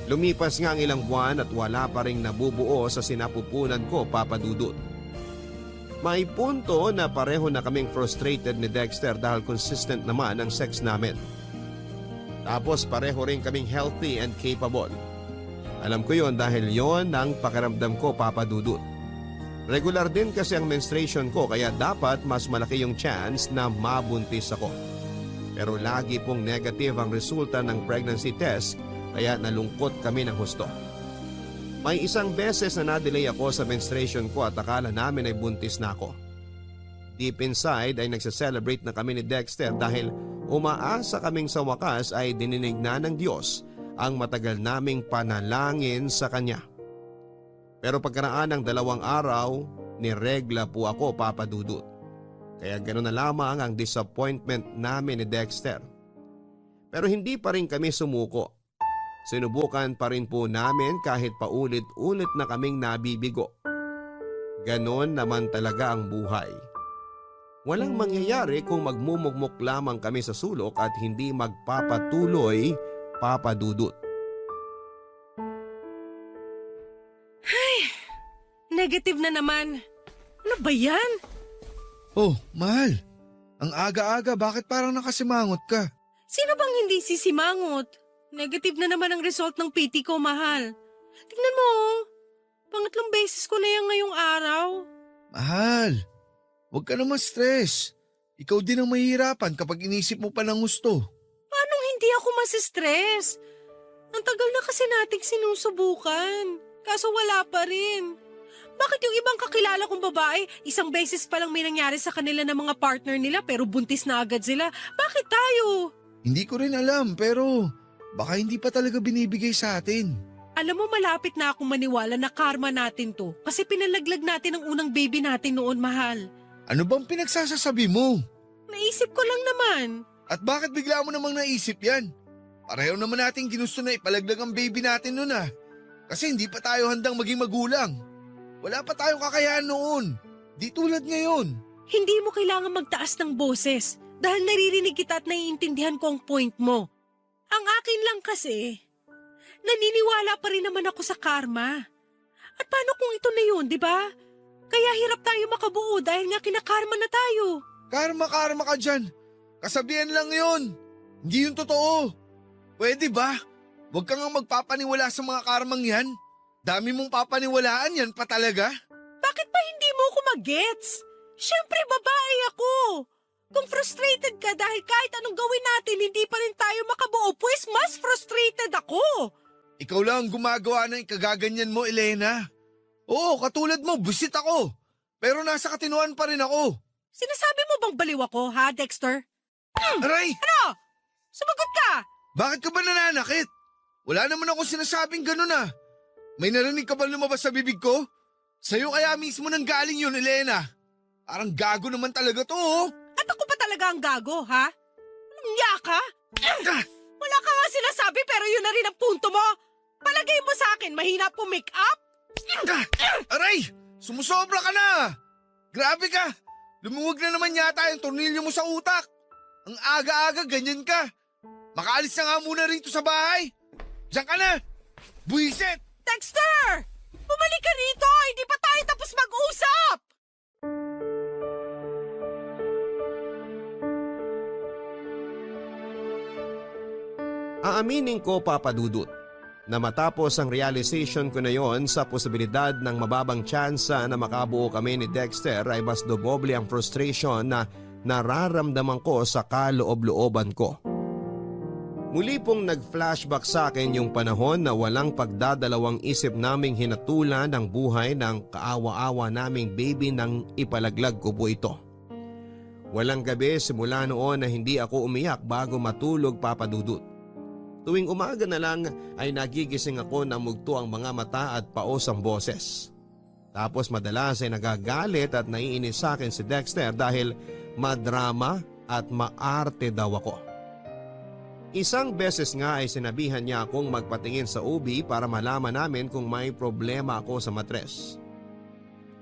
Lumipas nga ang ilang buwan at wala pa ring nabubuo sa sinapupunan ko, Papa Dudut. May punto na pareho na kaming frustrated ni Dexter dahil consistent naman ang sex namin. Tapos pareho rin kaming healthy and capable. Alam ko yon dahil yon ang pakiramdam ko, Papa Dudut. Regular din kasi ang menstruation ko kaya dapat mas malaki yung chance na mabuntis ako. Pero lagi pong negative ang resulta ng pregnancy test kaya nalungkot kami ng husto. May isang beses na na-delay ako sa menstruation ko at akala namin ay buntis na ako. Deep inside ay nagse-celebrate na kami ni Dexter dahil umaasa kaming sa wakas ay dininig na ng Diyos ang matagal naming panalangin sa Kanya. Pero pagkaraan ng 2 araw, niregla po ako, Papa Dudut. Kaya gano'n na lamang ang disappointment namin ni Dexter. Pero hindi pa rin kami sumuko. Sinubukan pa rin po namin kahit paulit-ulit na kaming nabibigo. Ganon naman talaga ang buhay. Walang mangyayari kung magmumukmok lamang kami sa sulok at hindi magpapatuloy, Papa Dudut. Negative na naman. Ano ba yan? Oh, mahal. Ang aga-aga, bakit parang nakasimangot ka? Sino bang hindi sisimangot? Negative na naman ang result ng PT ko, mahal. Tingnan mo, pangatlong beses ko na yan ngayong araw. Mahal, huwag ka naman stress. Ikaw din ang mahihirapan kapag inisip mo pa ng gusto. Paano hindi ako masistress? Ang tagal na kasi nating sinusubukan. Kaso wala pa rin. Bakit yung ibang kakilala kong babae, isang beses pa lang may nangyari sa kanila ng mga partner nila pero buntis na agad sila? Bakit tayo? Hindi ko rin alam pero baka hindi pa talaga binibigay sa atin. Alam mo, malapit na akong maniwala na karma natin to kasi pinalaglag natin ang unang baby natin noon, mahal. Ano bang pinagsasasabi mo? Naisip ko lang naman. At bakit bigla mo namang naisip yan? Pareho naman natin ginusto na ipalaglag ang baby natin noon Kasi hindi pa tayo handang maging magulang. Wala pa tayong kakayahan noon. Di tulad ngayon. Hindi mo kailangan magtaas ng boses dahil naririnig kita at naiintindihan ko ang point mo. Ang akin lang kasi, naniniwala pa rin naman ako sa karma. At paano kung ito na yun, di ba? Kaya hirap tayo makabuo dahil nga kinakarma na tayo. Karma ka dyan. Kasabihan lang yun. Hindi yun totoo. Pwede ba? Huwag kang magpapaniwala sa mga karmang yan. Dami mong papaniwalaan yan pa talaga. Bakit pa hindi mo ako mag-gets? Siyempre, babae ako. Kung frustrated ka dahil kahit anong gawin natin, hindi pa rin tayo makabuo, pues mas frustrated ako. Ikaw lang ang gumagawa ng ikagaganyan mo, Elena. Oo, katulad mo, busit ako. Pero nasa katinuan pa rin ako. Sinasabi mo bang baliw ako, ha, Dexter? Aray! Ano? Sumagot ka! Bakit ka ba nananakit? Wala naman ako sinasabing ganun ah. May narinig ka ba lumabas sa bibig ko? Sa'yo kaya mismo nang galing yun, Elena. Parang gago naman talaga to, oh. At ako pa talaga ang gago, ha? Niya ka? Wala ka nga sinasabi pero yun na rin ang punto mo. Palagay mo sa akin, mahina po make up? Aray! Sumusobra ka na! Grabe ka! Lumuwag na naman yata yung tornilyo mo sa utak. Ang aga-aga, ganyan ka. Makaalis na nga muna rito sa bahay. Diyan ka na! Buisit! Dexter! Bumalik ka rito! Hindi pa tayo tapos mag-usap! Aaminin ko, Papa Dudut, na matapos ang realization ko na yon sa posibilidad ng mababang tsansa na makabuo kami ni Dexter ay mas doboble ang frustration na nararamdaman ko sa kaloob-looban ko. Muli pong nag-flashback sa akin yung panahon na walang pagdadalawang isip naming hinatulan ang buhay ng kaawa-awa naming baby nang ipalaglag ko po ito. Walang gabi simula noon na hindi ako umiyak bago matulog, Papa Dudut. Tuwing umaga na lang ay nagigising ako na mugto ang mga mata at paos ang boses. Tapos madalas ay nagagalit at naiinis sa akin si Dexter dahil madrama at maarte daw ako. Isang beses nga ay sinabihan niya akong magpatingin sa OB para malaman namin kung may problema ako sa matres.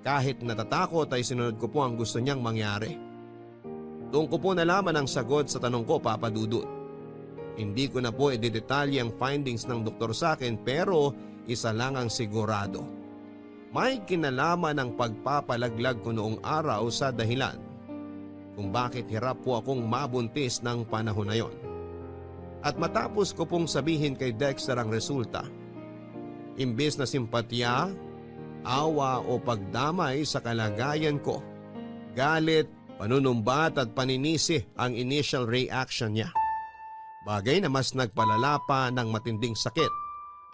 Kahit natatakot ay sinunod ko po ang gusto niyang mangyari. Doon ko po nalaman ang sagot sa tanong ko, Papa Dudut. Hindi ko na po i-detalye ang findings ng doktor sa akin pero isa lang ang sigurado. May kinalaman ang pagpapalaglag ko noong araw sa dahilan kung bakit hirap po akong mabuntis ng panahon na yon. At matapos ko pong sabihin kay Dexter ang resulta, imbes na simpatya, awa o pagdamay sa kalagayan ko, galit, panunumbat at paninisi ang initial reaction niya. Bagay na mas nagpalala pa ng matinding sakit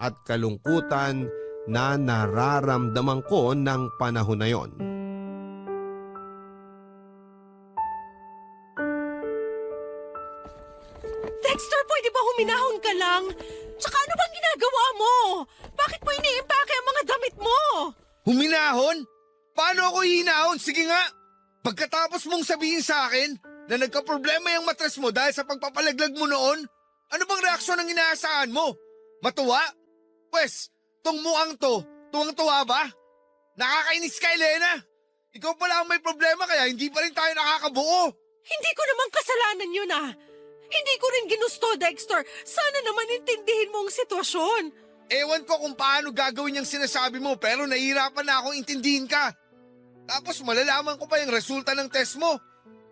at kalungkutan na nararamdaman ko ng panahon na yon. Dexter, pwede ba huminahon ka lang? Tsaka ano bang ginagawa mo? Bakit mo iniimpake ang mga damit mo? Huminahon? Paano ako hihinahon? Sige nga! Pagkatapos mong sabihin sa akin na nagka-problema yung matres mo dahil sa pagpapalaglag mo noon, ano bang reaksyon ang inaasahan mo? Matuwa? Pwes, tong mukhang to, tuwang-tuwa ba? Nakakainis ka, Elena! Ikaw pala ang may problema kaya hindi pa rin tayo nakakabuo. Hindi ko naman kasalanan yun ah. Hindi ko rin ginusto, Dexter. Sana naman intindihin mo ang sitwasyon. Ewan ko kung paano gagawin yung sinasabi mo pero nahihirapan na akong intindihin ka. Tapos malalaman ko pa yung resulta ng test mo.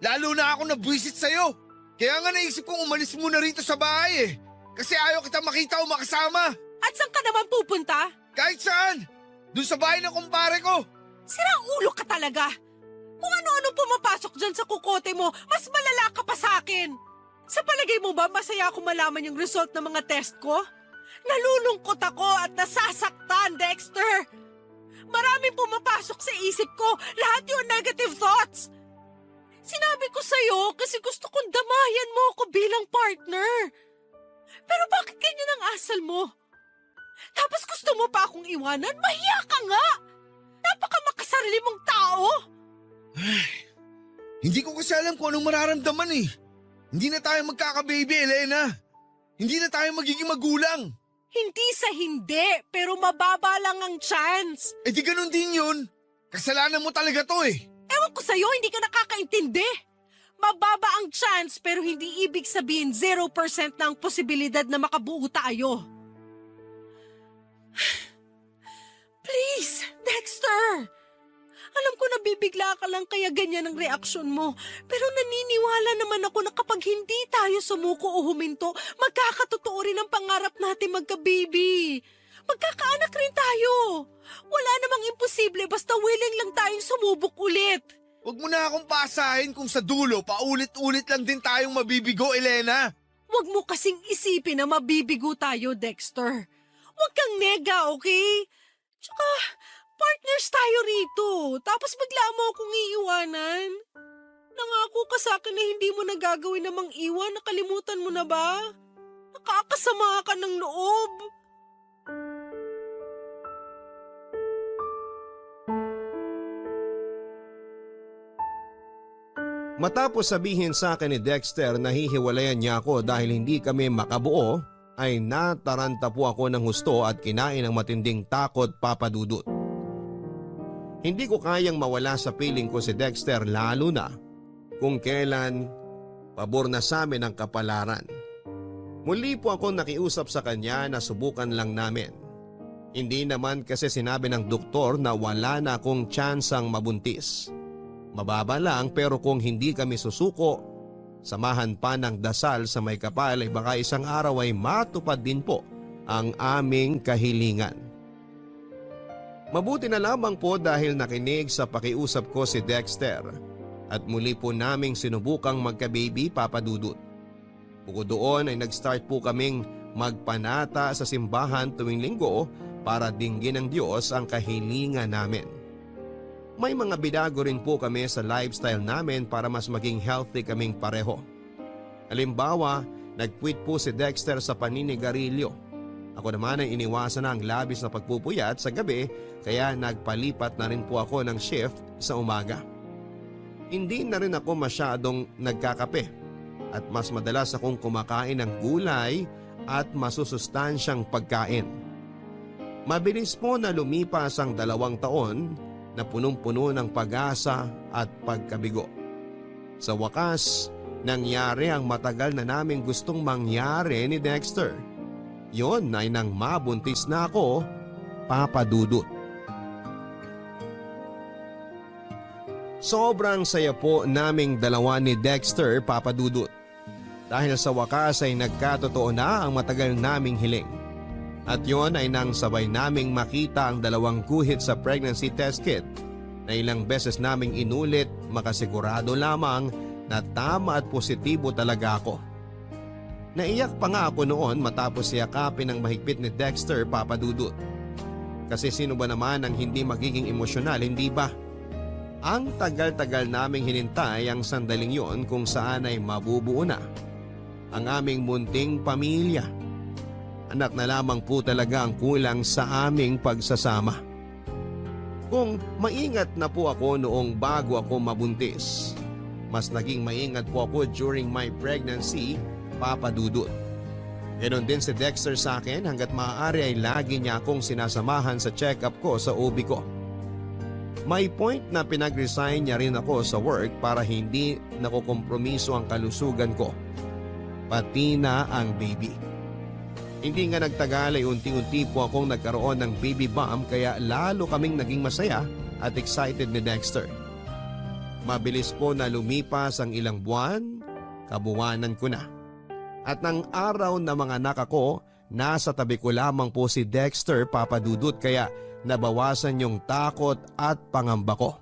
Lalo na ako nabwisit sa'yo. Kaya nga naisip kong umalis muna rito sa bahay eh. Kasi ayaw kita makita o makasama. At saan ka naman pupunta? Kahit saan. Doon sa bahay ng kumpare ko. Sirang ulo ka talaga. Kung ano-ano pumapasok dyan sa kukote mo, mas malala ka pa sa akin. Sa palagay mo ba masaya ako malaman yung result ng mga test ko? Nalulungkot ako at nasasaktan, Dexter. Maraming pumapasok sa isip ko, lahat yung negative thoughts. Sinabi ko sa'yo kasi gusto kong damayan mo ako bilang partner. Pero bakit ganyan ang asal mo? Tapos gusto mo pa akong iwanan? Mahiya ka nga! Napaka makasarili mong tao! Hindi ko kasi alam kung anong mararamdaman eh. Hindi na tayo magkaka-baby, Elena. Hindi na tayo magiging magulang. Hindi sa hindi, pero mababa lang ang chance. Eh di ganun din yun. Kasalanan mo talaga to eh. Ewan ko sa'yo, hindi ka nakakaintindi. Mababa ang chance pero hindi ibig sabihin 0% na ang posibilidad na makabuo tayo. Please, Dexter. Alam ko nabibigla ka lang kaya ganyan ang reaksyon mo. Pero naniniwala naman ako na kapag hindi tayo sumuko o huminto, magkakatotoo rin ang pangarap natin magka-baby. Magkakaanak rin tayo. Wala namang imposible basta willing lang tayong sumubok ulit. Huwag mo na akong paasahin kung sa dulo paulit-ulit lang din tayong mabibigo, Elena. Huwag mo kasing isipin na mabibigo tayo, Dexter. Huwag kang nega, okay? Tsaka, partners tayo rito. Tapos bigla mo akong iiwanan. Nangako ka sa akin na hindi mo nagagawin namang iwan. Nakalimutan mo na ba? Nakakasama ka ng loob. Matapos sabihin sa akin ni Dexter na hihiwalayan niya ako dahil hindi kami makabuo, ay nataranta po ako ng husto at kinain ng matinding takot, Papa Dudut. Hindi ko kayang mawala sa piling ko si Dexter, lalo na kung kailan pabor na sa amin ang kapalaran. Muli po ako nakiusap sa kanya na subukan lang namin. Hindi naman kasi sinabi ng doktor na wala na akong tsansang mabuntis. Mababa lang, pero kung hindi kami susuko, samahan pa ng dasal sa may kapal ay baka isang araw ay matupad din po ang aming kahilingan. Mabuti na lamang po dahil nakinig sa pakiusap ko si Dexter at muli po naming sinubukang magka-baby, Papa Dudut. Bukod doon ay nag-start po kaming magpanata sa simbahan tuwing linggo para dinggin ng Diyos ang kahilingan namin. May mga binago rin po kami sa lifestyle namin para mas maging healthy kaming pareho. Halimbawa, nag-quit po si Dexter sa paninigarilyo. Ako naman ay iniwasan na ang labis na pagpupuyat sa gabi, kaya nagpalipat na rin po ako ng shift sa umaga. Hindi na rin ako masyadong nagkakape at mas madalas akong kumakain ng gulay at masusustansyang pagkain. Mabilis po na lumipas ang 2 taon na punong-puno ng pag-asa at pagkabigo. Sa wakas, nangyari ang matagal na naming gustong mangyari ni Dexter. Yon ay nang mabuntis na ako, Papa Dudut. Sobrang saya po naming dalawa ni Dexter, Papa Dudut. Dahil sa wakas ay nagkatotoo na ang matagal naming hiling. At yon ay nang sabay naming makita ang 2 guhit sa pregnancy test kit na ilang beses naming inulit, makasigurado lamang na tama at positibo talaga ako. Naiyak pa nga ako noon matapos yakapin ng mahigpit ni Dexter, Papa Dudut. Kasi sino ba naman ang hindi magiging emosyonal, hindi ba? Ang tagal-tagal naming hinintay ang sandaling yon kung saan ay mabubuo na ang aming munting pamilya. Anak na lamang po talaga ang kulang sa aming pagsasama. Kung maingat na po ako noong bago ako mabuntis, mas naging maingat po ako during my pregnancy, Papa Dudut. Ganon din si Dexter sa akin, hanggat maaari ay lagi niya akong sinasamahan sa check-up ko sa OB ko. May point na pinag-resign niya rin ako sa work para hindi nakukompromiso ang kalusugan ko, pati na ang baby. Hindi nga nagtagal ay unti-unti po akong nagkaroon ng baby bump, kaya lalo kaming naging masaya at excited ni Dexter. Mabilis po na lumipas ang ilang buwan, kabuwanan ko na. At ng araw na mga anak ako, nasa tabi ko lamang po si Dexter, Papa Dudut, kaya nabawasan yung takot at pangamba ko.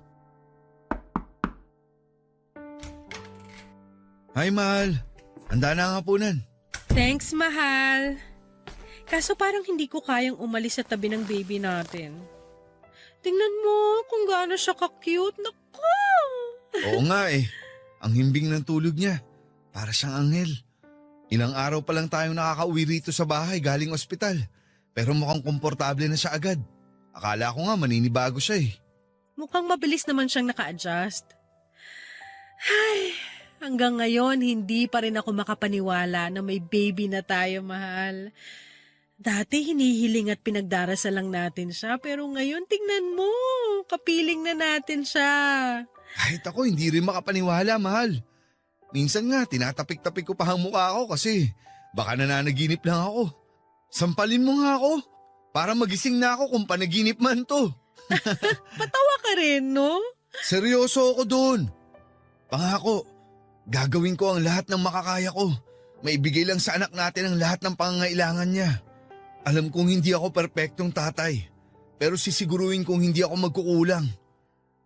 Hi, mahal. Handa na ang hapunan. Thanks, mahal. Kaso parang hindi ko kayang umalis sa tabi ng baby natin. Tingnan mo kung gaano siya ka-cute. Naku! Oo nga eh. Ang himbing ng tulog niya. Para siyang anghel. Ilang araw pa lang tayong nakakauwi rito sa bahay galing ospital. Pero mukhang komportable na siya agad. Akala ko nga maninibago siya eh. Mukhang mabilis naman siyang naka-adjust. Ay, hanggang ngayon hindi pa rin ako makapaniwala na may baby na tayo, mahal. Dati hinihiling at pinagdarasal lang natin siya, pero ngayon tingnan mo, kapiling na natin siya. Kahit ako hindi rin makapaniwala, mahal. Minsan nga tinatapik-tapik ko pa ang mukha ko kasi baka nananaginip lang ako. Sampalin mo nga ako para magising na ako kung panaginip man to. Patawa ka rin, no? Seryoso ako doon. Pangako, gagawin ko ang lahat ng makakaya ko. Maibigay lang sa anak natin ang lahat ng pangangailangan niya. Alam kong hindi ako perpektong tatay, pero sisiguruhin kong hindi ako magkukulang.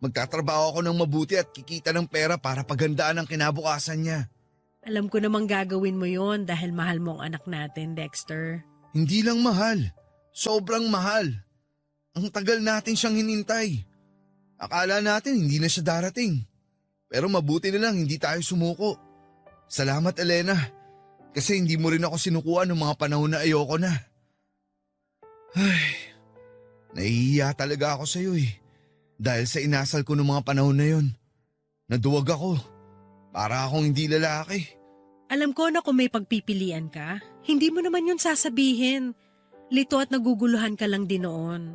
Magtatrabaho ako ng mabuti at kikita ng pera para pagandaan ang kinabukasan niya. Alam ko namang gagawin mo yon dahil mahal mo ang anak natin, Dexter. Hindi lang mahal. Sobrang mahal. Ang tagal natin siyang hinintay. Akala natin hindi na siya darating. Pero mabuti na lang hindi tayo sumuko. Salamat, Elena. Kasi hindi mo rin ako sinukuan ng mga panahon na ayoko na. Ay, nahihiya talaga ako sa'yo eh. Dahil sa inasal ko ng mga panahon na yon. Naduwag ako. Para akong hindi lalaki. Alam ko na kung may pagpipilian ka, hindi mo naman yun sasabihin. Lito at naguguluhan ka lang din noon.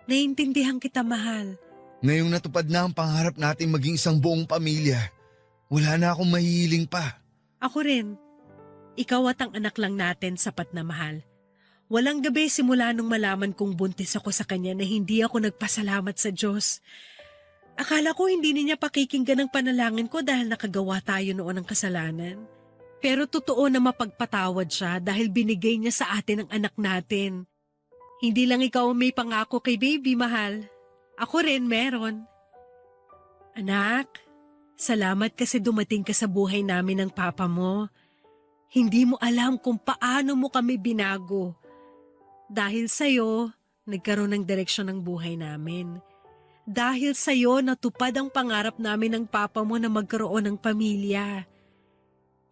Naiintindihan kita, mahal. Ngayong natupad na ang pangarap natin maging isang buong pamilya, wala na akong mahihiling pa. Ako rin. Ikaw at ang anak lang natin sapat na mahal. Walang gabi simula nung malaman kong buntis ako sa kanya na hindi ako nagpasalamat sa Diyos. Akala ko hindi niya pakikinggan ang panalangin ko dahil nakagawa tayo noon ng kasalanan. Pero totoo na mapagpatawad siya dahil binigay niya sa atin ang anak natin. Hindi lang ikaw ang may pangako kay baby, mahal. Ako rin meron. Anak, salamat kasi dumating ka sa buhay namin ng papa mo. Hindi mo alam kung paano mo kami binago. Dahil sa'yo, nagkaroon ng direksyon ng buhay namin. Dahil sa'yo, natupad ang pangarap namin ng papa mo na magkaroon ng pamilya.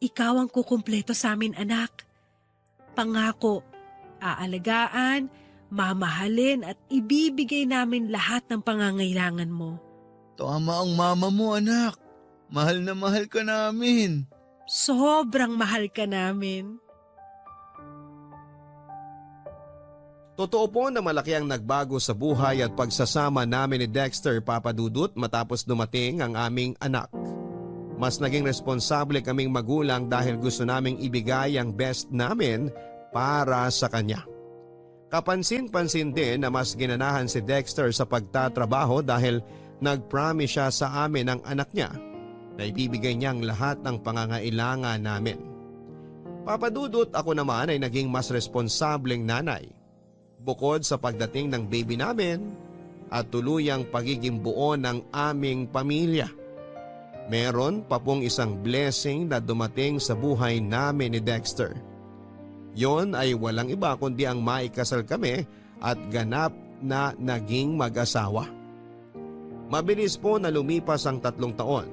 Ikaw ang kukumpleto sa amin, anak. Pangako, aalagaan, mamahalin at ibibigay namin lahat ng pangangailangan mo. Tama ang mama mo, anak. Mahal na mahal ka namin. Sobrang mahal ka namin. Totoo po na malaki ang nagbago sa buhay at pagsasama namin ni Dexter, Papa Dudut, matapos dumating ang aming anak. Mas naging responsable kaming magulang dahil gusto naming ibigay ang best namin para sa kanya. Kapansin-pansin din na mas ginanahan si Dexter sa pagtatrabaho dahil nag-promise siya sa amin ng anak niya na ibibigay niyang lahat ng pangangailangan namin. Papa Dudut, ako naman ay naging mas responsableng nanay. Bukod sa pagdating ng baby namin at tuluyang pagiging buo ng aming pamilya. Meron pa pong isang blessing na dumating sa buhay namin ni Dexter. Yon ay walang iba kundi ang maikasal kami at ganap na naging mag-asawa. Mabilis po na lumipas ang 3 taon.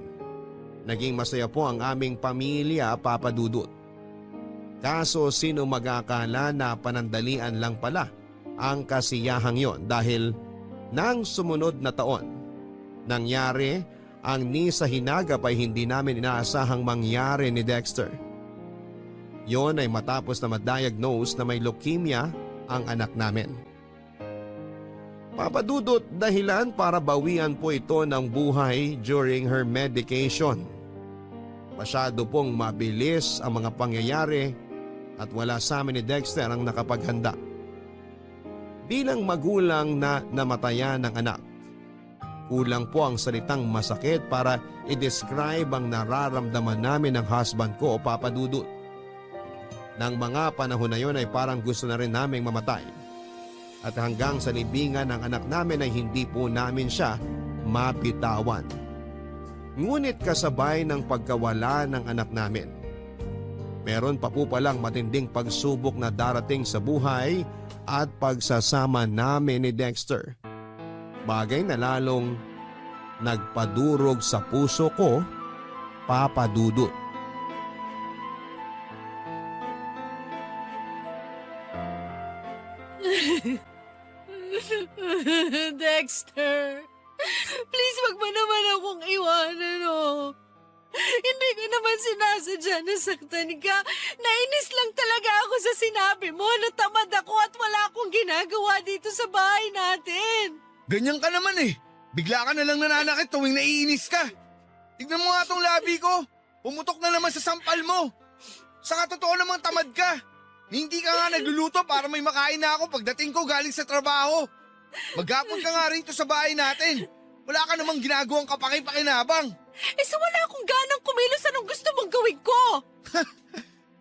Naging masaya po ang aming pamilya, Papa Dudut. Kaso sino mag-akala na panandalian lang pala ang kasiyahang yon dahil nang sumunod na taon, nangyari ang ni sa hinagap ay hindi namin inaasahang mangyari ni Dexter. Yon ay matapos na ma-diagnose na may leukemia ang anak namin. Papa Dudut, dahilan para bawian po ito ng buhay during her medication. Masyado pong mabilis ang mga pangyayari at wala sa amin ni Dexter ang nakapaghanda. Bilang magulang na namatayan ng anak, kulang po ang salitang masakit para i-describe ang nararamdaman namin ng husband ko, Papa Dudut. Nang mga panahon na yon ay parang gusto na rin naming mamatay. At hanggang sa libingan ng anak namin ay hindi po namin siya mapitawan. Ngunit kasabay ng pagkawala ng anak namin, meron pa po palang matinding pagsubok na darating sa buhay at pagsasama namin ni Dexter. Bagay na lalong nagpadurog sa puso ko, Papa Dudut. Dexter, please wag mo naman akong iwanan, oh. Hindi ko naman sinasadya na saktan ka. Nainis lang talaga ako sa sinabi mo na tamad ako at wala akong ginagawa dito sa bahay natin. Ganyan ka naman eh. Bigla ka na lang nananakit tuwing naiinis ka. Tignan mo nga tong labi ko. Pumutok na naman sa sampal mo. Saka totoo namang tamad ka. Hindi ka nga nagluluto para may makain na ako pagdating ko galing sa trabaho. Maghapon ka nga rito sa bahay natin. Wala ka namang ginagawang kapaki-pakinabang. So wala akong ganang kumilos, anong gusto mong gawin ko?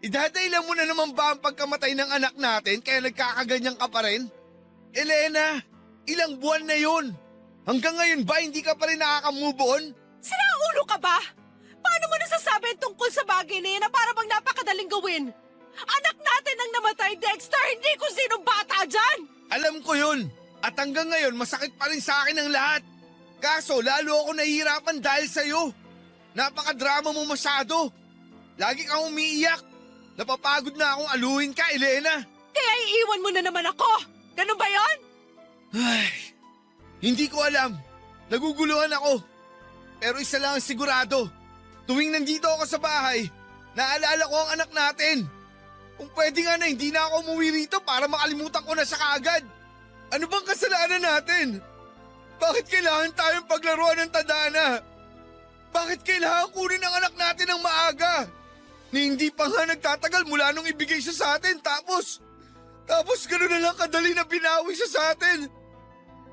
Idadailan mo na naman ba ang pagkamatay ng anak natin kaya nagkakaganyan ka pa rin? Elena, ilang buwan na yun. Hanggang ngayon ba hindi ka pa rin nakaka-move on? Sira ulo ka ba? Paano mo nasasabi tungkol sa bagay na yan na para bang napakadaling gawin? Anak natin ang namatay, Dexter, hindi kung sinong bata dyan! Alam ko yun. At hanggang ngayon, masakit pa rin sa akin ang lahat. Kaso, lalo ako nahihirapan dahil sa'yo. Napakadrama mo masyado. Lagi kang umiiyak. Napapagod na akong aluhin ka, Elena. Kaya iiwan mo na naman ako! Ganun ba yon? Ay, hindi ko alam. Naguguluhan ako. Pero isa lang ang sigurado. Tuwing nandito ako sa bahay, naalala ko ang anak natin. Kung pwede nga na hindi na ako umuwi rito para makalimutan ko na siya kaagad. Ano bang kasalanan natin? Bakit kailangan tayong paglaruan ng tadhana? Bakit kailangan kunin ang anak natin ng maaga? Ni hindi pa nga nagtatagal mula nung ibigay siya sa atin tapos gano'n na lang kadali na binawi siya sa atin.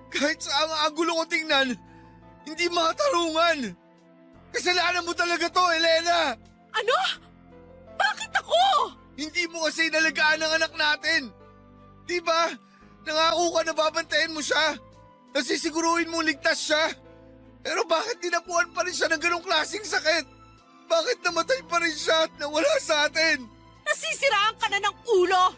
Kahit sa ang agulo ko tingnan, hindi makatarungan. Kasalanan mo talaga to, Elena! Ano? Bakit ako? Hindi mo kasi inalagaan ang anak natin. Di ba? Nangako ka na babantayan mo siya. Nasisiguruhin mong ligtas siya. Pero bakit dinapuan pa rin siya ng ganong klaseng sakit? Bakit namatay pa rin siya at nawala sa atin? Nasisiraan ka na ng ulo!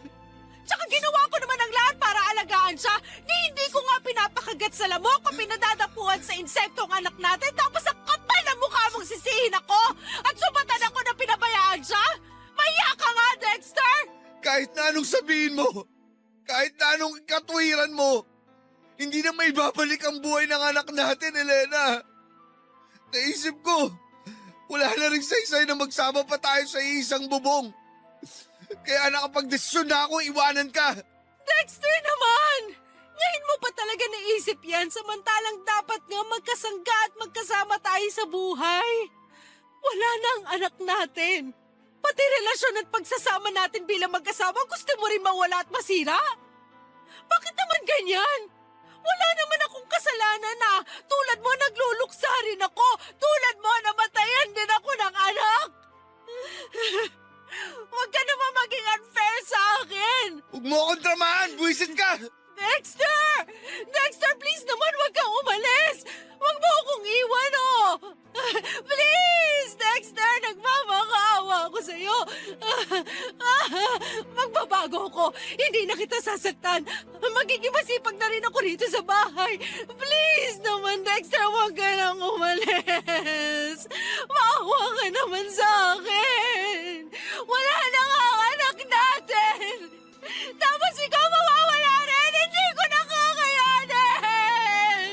Tsaka ginawa ko naman ang lahat para alagaan siya. Hindi ko nga pinapakagat sa lamok o pinadadapuan sa insekto ang anak natin tapos ang kapal na mukha mong sisihin ako at subatan ako na pinabayaan siya? Mahiya ka nga, Dexter! Kahit na anong sabihin mo, kahit na anong katuwiran mo, hindi na may babalik ang buhay ng anak natin, Elena. Naisip ko, wala na rin saysay na magsama pa tayo sa isang bubong. Kaya nakapag-desisyon na ako iwanan ka. Dexter naman! Ngayon mo pa talaga naisip yan samantalang dapat nga magkasangga at magkasama tayo sa buhay. Wala na ang anak natin. Pati relasyon at pagsasama natin bilang mag-asawa gusto mo rin mawala at masira? Bakit naman ganyan? Wala naman akong kasalanan na tulad mo nagluluksa rin ako. Tulad mo namatayan din ako ng anak. Huwag ka naman maging unfair sa akin! Huwag mo akong dramahan! Buwisit ka! Dexter! Dexter, please naman huwag kang umalis! Huwag mo akong iwan, oh! Please! Dexter, nagmamakaawa ako sa'yo! Magbabago ako! Hindi na kita sasaktan! Magiging masipag na rin ako rito sa bahay! Please naman, Dexter, huwag ka nang umalis! Maawa ka naman sa akin! Wala na nga ang anak natin! Tapos ikaw mawawala rin! Hindi ko na kakayanin!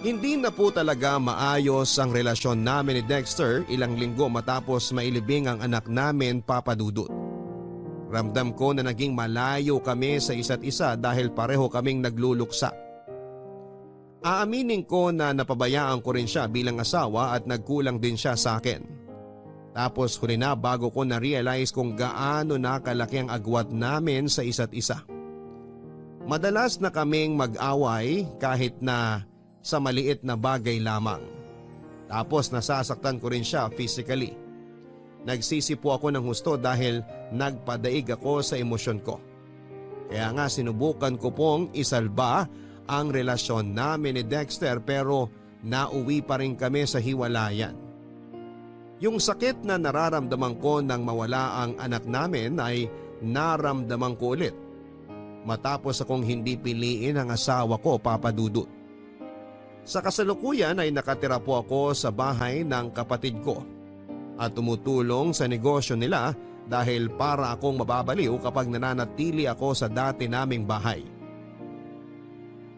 Hindi na po talaga maayos ang relasyon namin ni Dexter ilang linggo matapos mailibing ang anak namin, Papa Dudut. Ramdam ko na naging malayo kami sa isa't isa dahil pareho kaming nagluluksa. Aaminin ko na napabayaan ko rin siya bilang asawa at nagkulang din siya sa akin. Tapos huli na bago ko na-realize kung gaano na kalaki ang agwat namin sa isa't isa. Madalas na kaming mag-away kahit na sa maliit na bagay lamang. Tapos nasasaktan ko rin siya physically. Nagsisipo ako ng husto dahil nagpadaig ako sa emosyon ko. Kaya nga sinubukan ko pong isalba ang relasyon namin ni Dexter pero nauwi pa rin kami sa hiwalayan. Yung sakit na nararamdaman ko nang mawala ang anak namin ay naramdaman ko ulit matapos akong hindi piliin ang asawa ko, Papa Dudut. Sa kasalukuyan ay nakatira po ako sa bahay ng kapatid ko at tumutulong sa negosyo nila dahil para akong mababaliw kapag nananatili ako sa dati naming bahay.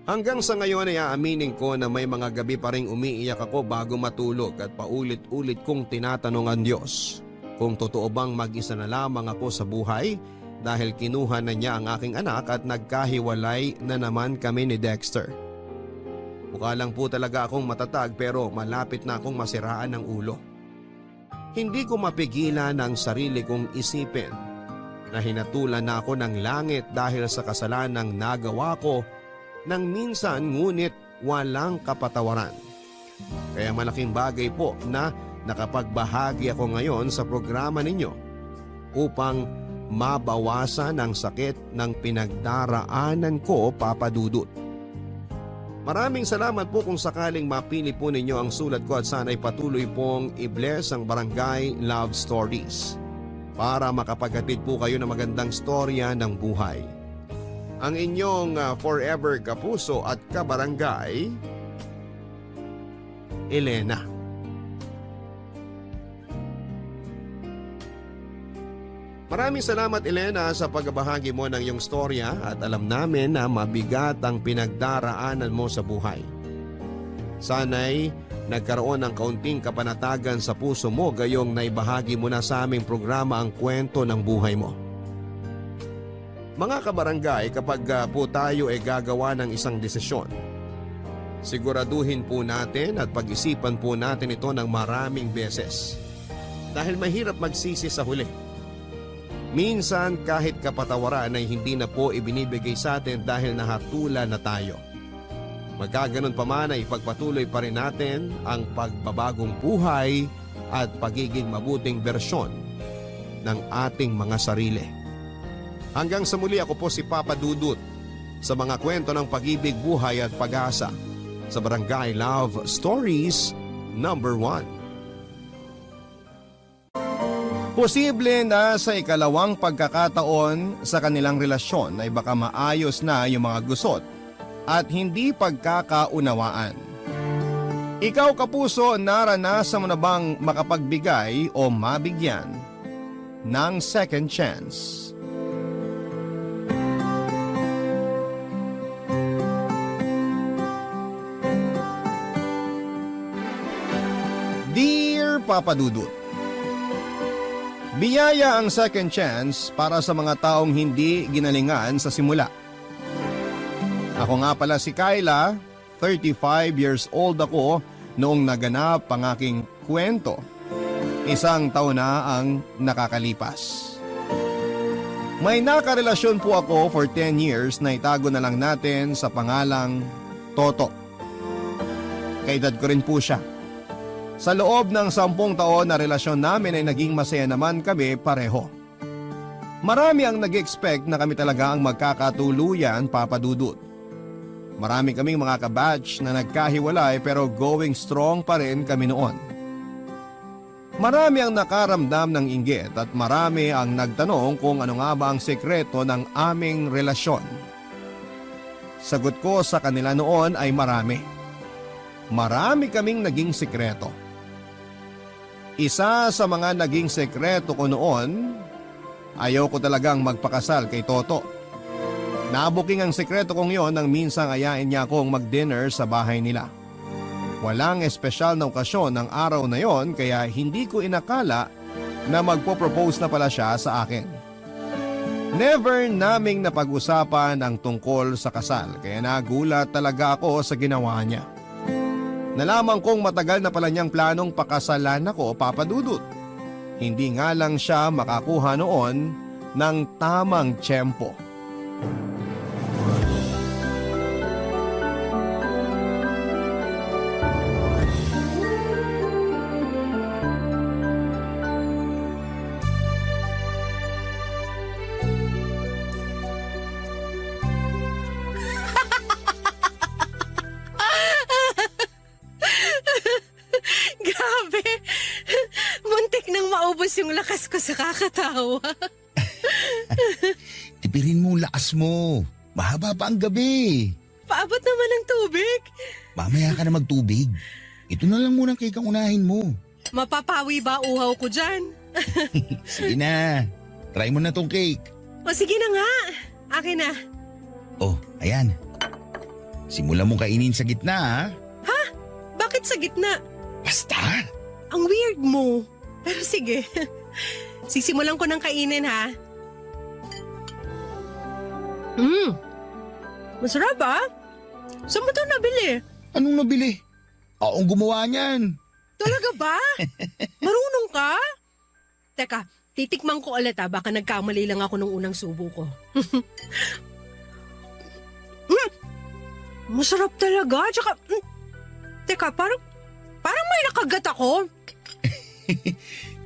Hanggang sa ngayon ay aaminin ko na may mga gabi pa ring umiiyak ako bago matulog at paulit-ulit kong tinatanong ang Diyos kung totoo bang mag-isa na lamang ako sa buhay dahil kinuha na niya ang aking anak at nagkahiwalay na naman kami ni Dexter. Mukha lang po talaga akong matatag pero malapit na akong masiraan ng ulo. Hindi ko mapigilan ang sarili kong isipin na hinatulan na ako ng langit dahil sa kasalanang nagawa ko nang minsan ngunit walang kapatawaran. Kaya malaking bagay po na nakapagbahagi ako ngayon sa programa ninyo upang mabawasan ang sakit ng pinagdaraanan ko, Papa Dudut. Maraming salamat po kung sakaling mapili po ninyo ang sulat ko at sana'y patuloy pong i-bless ang Barangay Love Stories para makapaghatid po kayo ng magandang storya ng buhay. Ang inyong forever kapuso at kabarangay, Elena. Maraming salamat, Elena, sa pagbahagi mo ng iyong storya at alam namin na mabigat ang pinagdaraanan mo sa buhay. Sana'y nagkaroon ng kaunting kapanatagan sa puso mo gayong naibahagi mo na sa aming programa ang kwento ng buhay mo. Mga kabarangay, kapag po tayo ay gagawa ng isang desisyon, siguraduhin po natin at pag-isipan po natin ito ng maraming beses. Dahil mahirap magsisi sa huli. Minsan kahit kapatawaran ay hindi na po ibinibigay sa atin dahil nahatula na tayo. Magkaganon pa man ay ipagpatuloy pa rin natin ang pagbabagong buhay at pagiging mabuting bersyon ng ating mga sarili. Hanggang sa muli, ako po si Papa Dudut sa mga kwento ng pag-ibig, buhay at pag-asa sa Barangay Love Stories number 1. Posible na sa ikalawang pagkakataon sa kanilang relasyon ay baka maayos na yung mga gusot at hindi pagkakaunawaan. Ikaw, kapuso, naranasan mo na bang makapagbigay o mabigyan ng second chance? Dear Papa Dudut, biyaya ang second chance para sa mga taong hindi ginalingan sa simula. Ako nga pala si Kyla, 35 years old ako noong naganap ang aking kwento. 1 taon na ang nakakalipas. May nakarelasyon po ako for 10 years na itago na lang natin sa pangalang Toto. Kaedad ko rin po siya. Sa loob ng 10 taon na relasyon namin ay naging masaya naman kami pareho. Marami ang nag-expect na kami talaga ang magkakatuluyan, Papa Dudut. Marami kaming mga kabatch na nagkahiwalay pero going strong pa rin kami noon. Marami ang nakaramdam ng inggit at marami ang nagtanong kung ano nga ba ang sekreto ng aming relasyon. Sagot ko sa kanila noon ay marami. Marami kaming naging sekreto. Isa sa mga naging sekreto ko noon, ayaw ko talagang magpakasal kay Toto. Nabuking ang sekreto kong yon nang minsang ayain niya akong mag-dinner sa bahay nila. Walang espesyal na okasyon ng araw na yon kaya hindi ko inakala na magpo-propose na pala siya sa akin. Never naming napag-usapan ang tungkol sa kasal kaya nagulat talaga ako sa ginawa niya. Nalaman kong matagal na pala niyang planong pakasalan ako, Papa Dudut. Hindi nga lang siya makakuha noon ng tamang tiyempo. Grabe! Muntik nang maubos yung lakas ko sa kakatawa. Tipirin mo ang lakas mo. Mahaba pa ang gabi. Paabot naman ng tubig. Mamaya ka na magtubig. Ito na lang muna kay kang unahin mo. Mapapawi ba uhaw ko dyan? Sige na. Try mo na tong cake. O sige na nga. Akin na. Oh, ayan. Simulan mong kainin sa gitna, ha? Bakit sa gitna? Basta. Ang weird mo. Pero sige. Sisimulan ko ng kainin, ha? Masarap, ha? Saan mo ito nabili? Anong nabili? Akong gumawa niyan. Talaga ba? Marunong ka? Teka, titikman ko ulit, ha? Baka nagkamali lang ako nung unang subo ko. Masarap talaga. Tsaka, teka, parang may nakagat ako.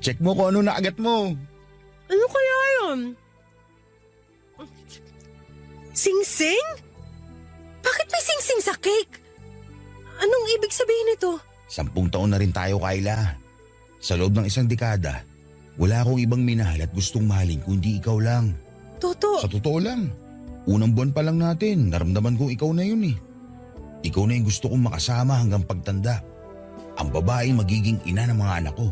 Check mo kung ano naagat mo. Ano kaya yun? Sing-sing? Bakit may sing-sing sa cake? Anong ibig sabihin nito? 10 taon na rin tayo, Kayla. Sa loob ng 1 dekada, wala akong ibang minahal at gustong mahalin kundi ikaw lang. Toto, Sa totoo lang, unang buwan pa lang natin, naramdaman kong ikaw na yun eh. Ikaw na yung gusto kong makasama hanggang pagtanda. Ang babaeng magiging ina ng mga anak ko.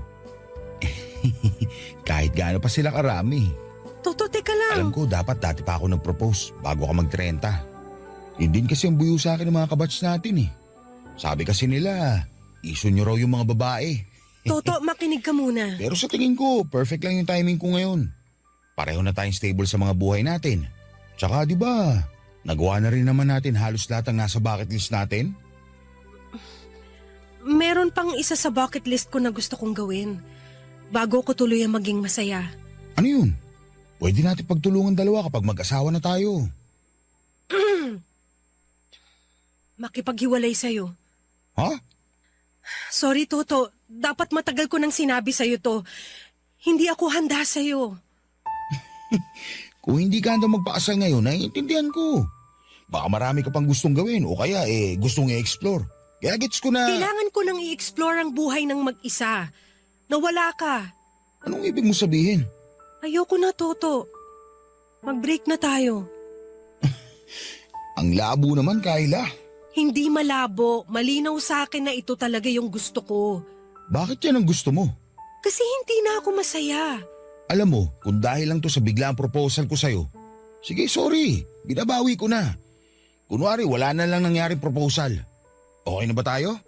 Kahit gaano pa sila karami. Toto, teka lang. Alam ko dapat dati pa ako nag-propose bago ka mag-30. Yun din kasi ang buyo sa akin ng mga kabatch natin eh. Sabi kasi nila, issue nyo raw yung mga babae. Toto, makinig ka muna. Pero sa tingin ko, perfect lang yung timing ko ngayon. Pareho na tayong stable sa mga buhay natin. Tsaka di ba, nagawa na rin naman natin halos lahat ng nasa bucket list natin? Meron pang isa sa bucket list ko na gusto kong gawin. Bago ko tuloy ang maging masaya. Ano yun? Pwede natin pagtulungan dalawa kapag mag-asawa na tayo. Makipaghiwalay sa'yo. Ha? Sorry, Toto. Dapat matagal ko nang sinabi sa'yo to. Hindi ako handa sa'yo. Kung hindi ka handa magpakasal ngayon, naiintindihan ko. Baka marami ka pang gustong gawin o kaya gustong i-explore. Kaya gets ko na... Kailangan ko nang i-explore ang buhay ng mag-isa. Nawala ka. Anong ibig mo sabihin? Ayoko na, Toto. Mag-break na tayo. Ang labo naman, Kayla. Hindi malabo. Malinaw sa akin na ito talaga yung gusto ko. Bakit yan ang gusto mo? Kasi hindi na ako masaya. Alam mo, kung dahil lang to sa biglaang proposal ko sa'yo, sige, sorry, binabawi ko na. Kunwari, wala na lang nangyaring proposal. Okay na ba tayo?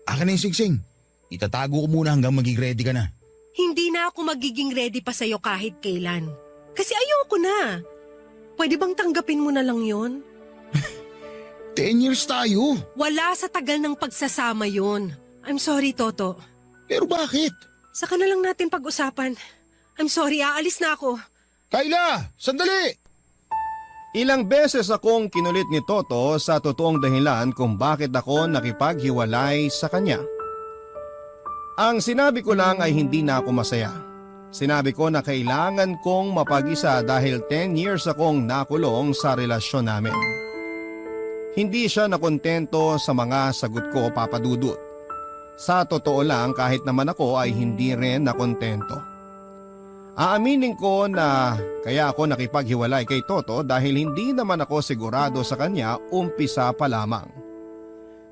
Akin na yung singsing. Itatago ko muna hanggang maging ready ka na. Hindi na ako magiging ready pa sa'yo kahit kailan. Kasi ayoko na. Pwede bang tanggapin mo na lang yon? 10 years tayo. Wala sa tagal ng pagsasama yon. I'm sorry, Toto. Pero bakit? Saka na lang natin pag-usapan. I'm sorry, aalis na ako. Kayla, sandali! Ilang beses akong kinulit ni Toto sa totoong dahilan kung bakit ako nakipaghiwalay sa kanya. Ang sinabi ko lang ay hindi na ako masaya. Sinabi ko na kailangan kong mapag-isa dahil 10 years akong nakulong sa relasyon namin. Hindi siya nakontento sa mga sagot ko, Papa Dudut. Sa totoo lang, kahit naman ako ay hindi rin nakontento. Aaminin ko na kaya ako nakipaghiwalay kay Toto dahil hindi naman ako sigurado sa kanya umpisa pa lamang.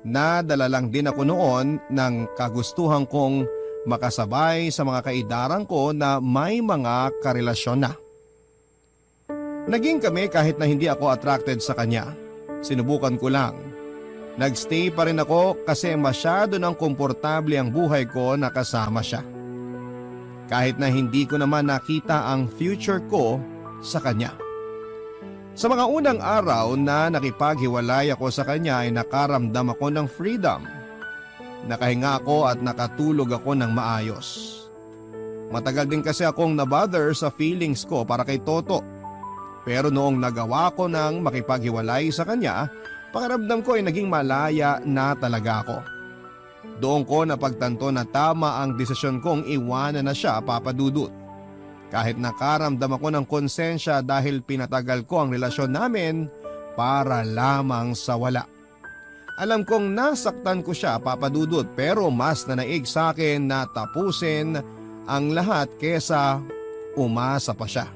Nadala lang din ako noon ng kagustuhan kong makasabay sa mga kaidaran ko na may mga karelasyon na. Naging kami kahit na hindi ako attracted sa kanya. Sinubukan ko lang. Nagstay pa rin ako kasi masyado nang komportable ang buhay ko na kasama siya. Kahit na hindi ko naman nakita ang future ko sa kanya. Sa mga unang araw na nakipaghiwalay ako sa kanya ay nakaramdam ako ng freedom. Nakahinga ako at nakatulog ako ng maayos. Matagal din kasi akong nabother sa feelings ko para kay Toto. Pero noong nagawa ko ng makipaghiwalay sa kanya, pakiramdam ko ay naging malaya na talaga ako. Doon ko napagtanto na tama ang desisyon kong iwanan na siya, Papa Dudut. Kahit nakaramdam ako ng konsensya dahil pinatagal ko ang relasyon namin para lamang sa wala. Alam kong nasaktan ko siya, Papa Dudut, pero mas nanaig sa akin na tapusin ang lahat kesa umasa pa siya.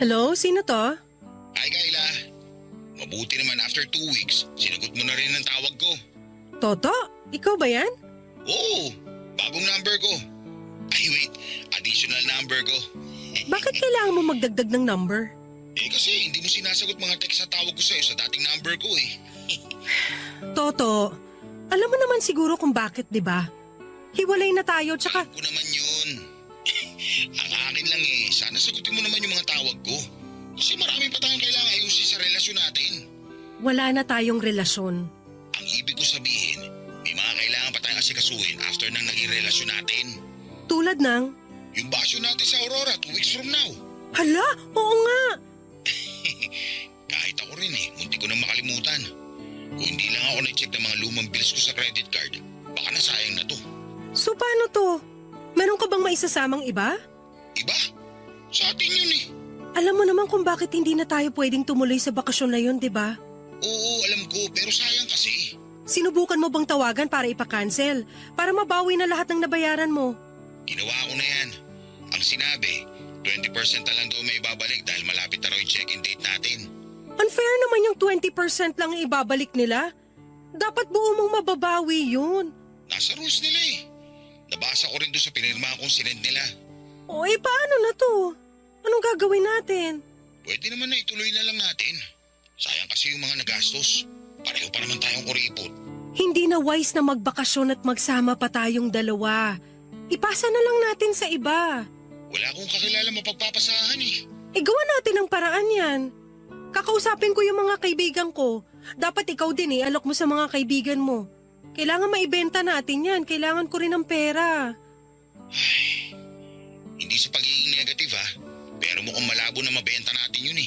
Hello, sino to? Hi, Kayla. Mabuti naman after 2 weeks, sinagot mo na rin ang tawag ko. Toto? Ikaw ba yan? Oo, bagong number ko. Ay wait, additional number ko. Bakit kailangan mo magdagdag ng number? Kasi hindi mo sinasagot mga text sa tawag ko sa'yo sa dating number ko eh. Toto, alam mo naman siguro kung bakit, di ba? Hiwalay na tayo, tsaka... Alam ko naman yun. Ang akin lang sana sagutin mo naman yung mga tawag ko. Kasi marami pa tayong kailangan ayusin sa relasyon natin. Wala na tayong relasyon. Ang ibig ko sabihin, may mga kailangan pa tayong asikasuhin after nang naging relasyon natin. Tulad ng, Yung bakasyon natin sa Aurora 2 weeks from now. hala, oo nga. Kahit ako rin munti ko nang makalimutan. Kung hindi lang ako nag-check ng mga lumang bills ko sa credit card, baka nasayang na to. So paano to? Meron ka bang maisasamang iba? Iba? Sa atin yun Alam mo naman kung bakit hindi na tayo pwedeng tumuloy sa bakasyon na yun, di ba? Oo, alam ko, pero sayang kasi. Sinubukan mo bang tawagan para ipa-cancel? Para mabawi na lahat ng nabayaran mo? Ginawa ko na yan. Ang sinabi, 20% na lang daw may ibabalik dahil malapit na raw yung check-in date natin. Unfair naman yung 20% lang ang ibabalik nila. Dapat buo mong mababawi yun. Nasa rules nila Nabasa ko rin doon sa pinirma kong sinend nila. O paano na to? Anong gagawin natin? Pwede naman na ituloy na lang natin. Sayang kasi yung mga nagastos. Pareho pa naman tayong kuripot. Hindi na wise na magbakasyon at magsama pa tayong dalawa. Ipasa na lang natin sa iba. Wala akong kakilala mapagpapasahan Gawa natin ang paraan yan. Kakausapin ko yung mga kaibigan ko. Dapat ikaw din alok mo sa mga kaibigan mo. Kailangan maibenta natin yan. Kailangan ko rin ng pera. Hindi sa pagiging negative pero mukhang malabo na mabenta natin yun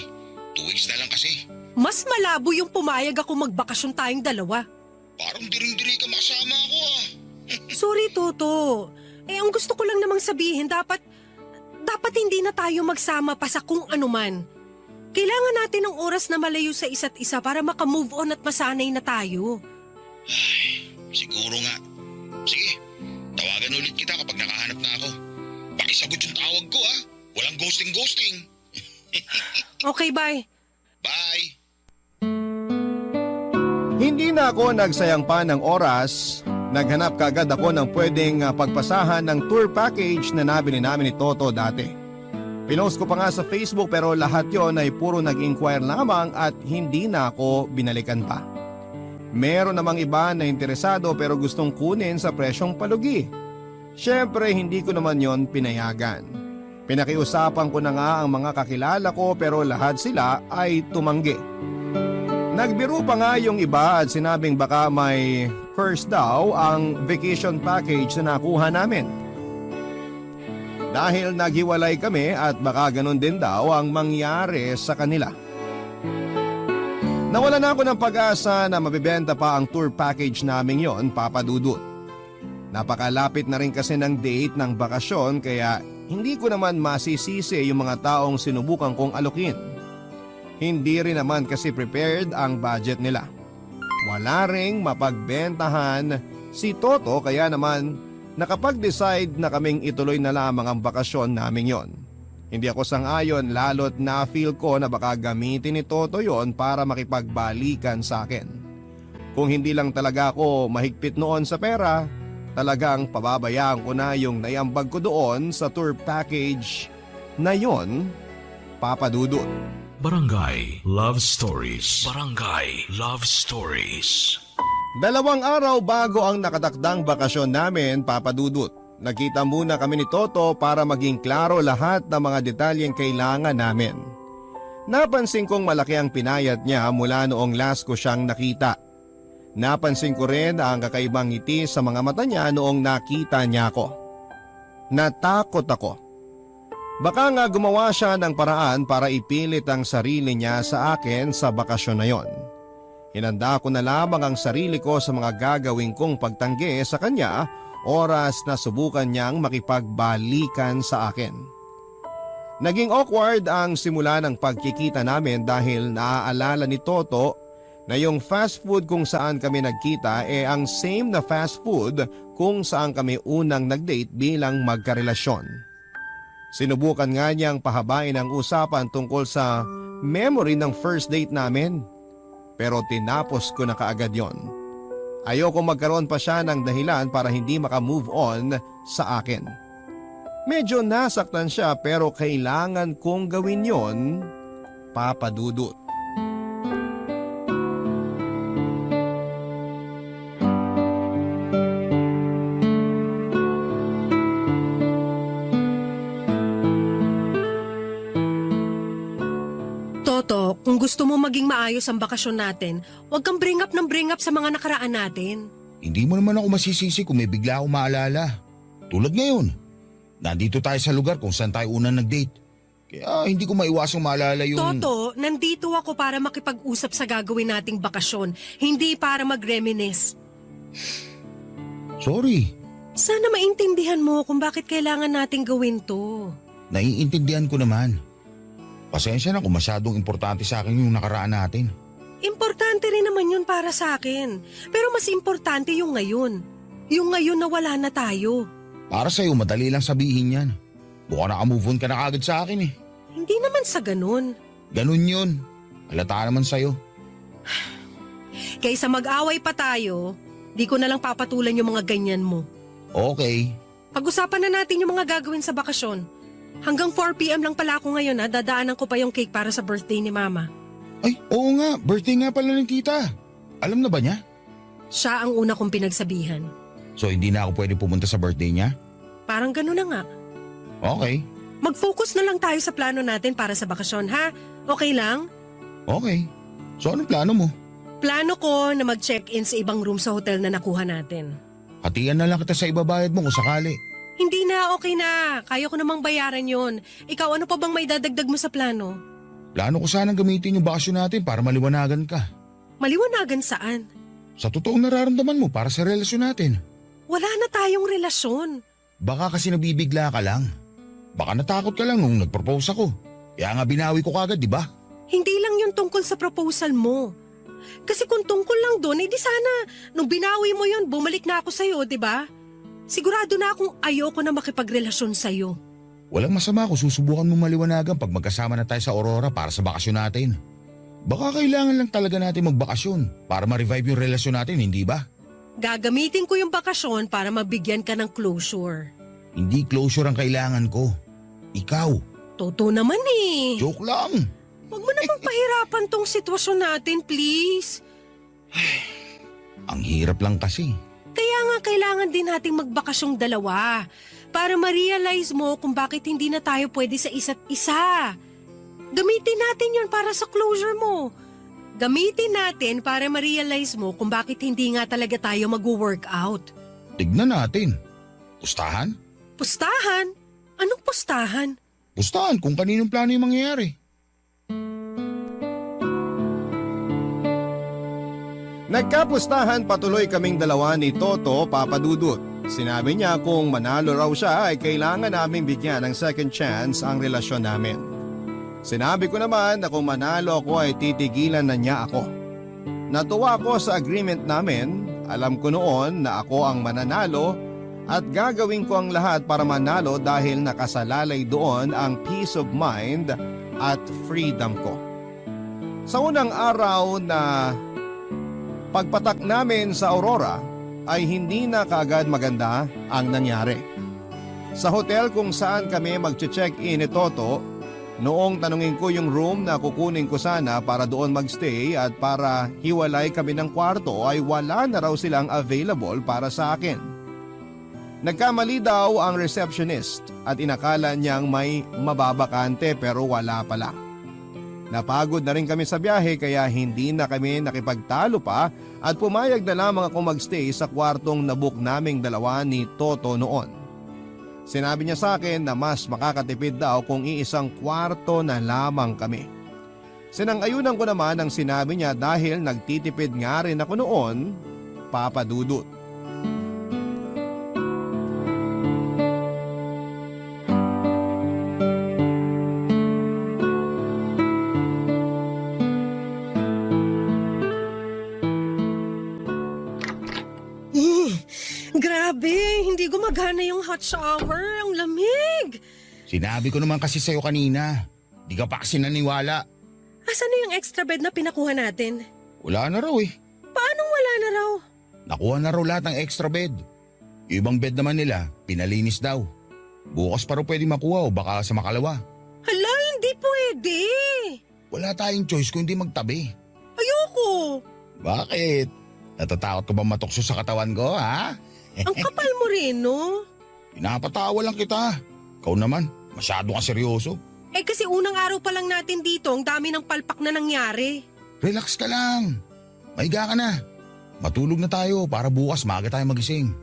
2 weeks na lang kasi. Mas malabo yung pumayag ako magbakasyon tayong dalawa. Parang diring-diri ka makasama ako Sorry, Toto. Ang gusto ko lang namang sabihin, dapat hindi na tayo magsama pa sa kung ano man. Kailangan natin ng oras na malayo sa isa't isa para makamove on at masanay na tayo. Siguro nga. Sige, tawagan ulit kita kapag nakahanap na ako. Pakisagot yung tawag ko Walang ghosting. Okay, bye. Bye! Hindi na ako nagsayang pa ng oras. Naghanap kagad ako ng pwedeng pagpasahan ng tour package na nabili namin ni Toto dati. Pinost ko pa nga sa Facebook pero lahat yon ay puro nag-inquire lamang at hindi na ako binalikan pa. Meron namang iba na interesado pero gustong kunin sa presyong palugi. Siyempre hindi ko naman yon pinayagan. Pinakiusapan ko na nga ang mga kakilala ko pero lahat sila ay tumanggi. Nagbiro pa nga yung iba at sinabing baka may curse daw ang vacation package na nakuha namin. Dahil naghiwalay kami at baka ganun din daw ang mangyari sa kanila. Nawala na ako ng pag-asa na mabibenta pa ang tour package namin yon, Papa Dudut. Napakalapit na rin kasi ng date ng bakasyon kaya hindi ko naman masisisi yung mga taong sinubukan kong alukin. Hindi rin naman kasi prepared ang budget nila. Wala ring mapagbentahan si Toto kaya naman nakapag-decide na kaming ituloy na lamang ang bakasyon namin yon. Hindi ako sang-ayon lalo't na-feel ko na baka gamitin ni Toto yon para makipagbalikan sa akin. Kung hindi lang talaga ako mahigpit noon sa pera, talagang pababayaan ko na yung naiambag ko doon sa tour package na yon, Papa Dudut. Barangay Love Stories. Barangay Love Stories. 2 araw bago ang nakatakdang bakasyon namin, Papa Dudut. Nagkita muna kami ni Toto para maging klaro lahat ng mga detalyeng kailangan namin. Napansin kong malaki ang pinayat niya mula noong last ko siyang nakita. Napansin ko rin ang kakaibang ngiti sa mga mata niya noong nakita niya ako. Natakot ako. Baka nga gumawa siya ng paraan para ipilit ang sarili niya sa akin sa bakasyon na yon. Hinanda ko na lamang ang sarili ko sa mga gagawin kong pagtanggi sa kanya oras na subukan niyang makipagbalikan sa akin. Naging awkward ang simula ng pagkikita namin dahil naaalala ni Toto na yung fast food kung saan kami nagkita ang same na fast food kung saan kami unang nag-date bilang magkarelasyon. Sinubukan nga niyang pahabain ang usapan tungkol sa memory ng first date namin. Pero tinapos ko na kaagad yon. Ayoko magkaroon pa siya ng dahilan para hindi makamove on sa akin. Medyo nasaktan siya pero kailangan kong gawin yon, Papa Dudut. gusto mo maging maayos ang bakasyon natin, huwag kang bring up sa mga nakaraan natin. Hindi mo naman ako masisisi kung may bigla akong maalala. Tulad ngayon, nandito tayo sa lugar kung saan tayo unang nag-date. Kaya hindi ko maiwasang maalala yung... Toto, nandito ako para makipag-usap sa gagawin nating bakasyon, hindi para mag-reminisce. Sorry, Sana maintindihan mo kung bakit kailangan nating gawin to. naiintindihan ko naman. Pasensya na kung masyadong importante sa akin yung nakaraan natin. Importante rin naman yun para sa akin. Pero mas importante yung ngayon. Yung ngayon na wala na tayo. Para sa'yo, madali lang sabihin yan. Baka naka-move on ka na kagad sa akin eh. Hindi naman sa ganun. Ganun yun. Halata naman sa'yo. Kaysa mag-away pa tayo, di ko na lang papatulan yung mga ganyan mo. Okay. Pag-usapan na natin yung mga gagawin sa bakasyon. Hanggang 4 p.m. lang pala ako ngayon ha. Dadaanan ko pa yung cake para sa birthday ni Mama. Ay, oo nga. Birthday nga pala ng tita. Alam na ba niya? Siya ang una kong pinagsabihan. So hindi na ako pwede pumunta sa birthday niya? Parang gano'n na nga. Okay. Mag-focus na lang tayo sa plano natin para sa bakasyon ha. Okay lang? Okay. So anong plano mo? Plano ko na mag-check-in sa ibang room sa hotel na nakuha natin. Hatian na lang kita sa ibabayad mo kung sakali. Hindi na, okay na. Kaya ko namang bayaran yon. Ikaw, ano pa bang may dadagdag mo sa plano? Plano ko sanang gamitin yung bakasyon natin para maliwanagan ka. Maliwanagan saan? Sa totoong nararamdaman mo para sa relasyon natin. Wala na tayong relasyon. Baka kasi nabibigla ka lang. Baka natakot ka lang nung nag-propose ako. Kaya nga binawi ko kagad, di ba? Hindi lang yun tungkol sa proposal mo. Kasi kung tungkol lang doon, di sana, nung binawi mo yun, bumalik na ako sa'yo, di ba? Sigurado na akong ayoko na makipagrelasyon sa'yo. Walang masama kung susubukan mong maliwanagan pag magkasama na tayo sa Aurora para sa bakasyon natin. Baka kailangan lang talaga natin magbakasyon para ma-revive yung relasyon natin, hindi ba? Gagamitin ko yung bakasyon para mabigyan ka ng closure. Hindi closure ang kailangan ko. Ikaw. Totoo naman eh. Joke lang. Huwag mo namang pahirapan tong sitwasyon natin, please. Ang hirap lang kasi. Kaya nga kailangan din nating magbakasyong dalawa para ma-realize mo kung bakit hindi na tayo pwede sa isa't isa. Gamitin natin yon para sa closure mo. Gamitin natin para ma-realize mo kung bakit hindi nga talaga tayo mag-workout. Tignan natin. Pustahan? Pustahan? Anong pustahan? Pustahan kung kaninong plano yung mangyayari. Nagkapustahan patuloy kaming dalawa ni Toto Papadudut. Sinabi niya kung manalo raw siya ay kailangan naming bigyan ng second chance ang relasyon namin. Sinabi ko naman na kung manalo ako ay titigilan na niya ako. Natuwa ako sa agreement namin. Alam ko noon na ako ang mananalo at gagawin ko ang lahat para manalo dahil nakasalalay doon ang peace of mind at freedom ko. Sa unang araw na pagpatak namin sa Aurora ay hindi na kaagad maganda ang nangyari. Sa hotel kung saan kami mag-check-in ni Toto, noong tanungin ko yung room na kukunin ko sana para doon magstay at para hiwalay kami ng kwarto ay wala na raw silang available para sa akin. Nagkamali daw ang receptionist at inakala niyang may mababakante pero wala pala. Napagod na rin kami sa biyahe kaya hindi na kami nakipagtalo pa at pumayag na lamang akong magstay sa kwartong nabook naming dalawa ni Toto noon. Sinabi niya sa akin na mas makakatipid daw kung iisang kwarto na lamang kami. Sinang-ayunan ko naman ang sinabi niya dahil nagtitipid nga rin ako noon, Papa Dudut. Grabe, hindi gumagana yung hot shower. Ang lamig. Sinabi ko naman kasi sa'yo kanina. Di ka pa kasi naniwala. Asan na yung extra bed na pinakuha natin? Wala na raw eh. Paanong wala na raw? Nakuha na raw lahat ng extra bed. Yung ibang bed naman nila, pinalinis daw. Bukas pa raw pwede makuha o baka sa makalawa. Hala, hindi pwede. Wala tayong choice kung hindi magtabi. Ayoko. Bakit? Natatakot ka ba matukso sa katawan ko, ha? Ang kapal mo rin, no? Pinapatawa lang kita. Ikaw naman, masyado ka seryoso. Kasi unang araw pa lang natin dito, ang dami ng palpak na nangyari. Relax ka lang. Maiga ka na. Matulog na tayo para bukas maaga tayo magising.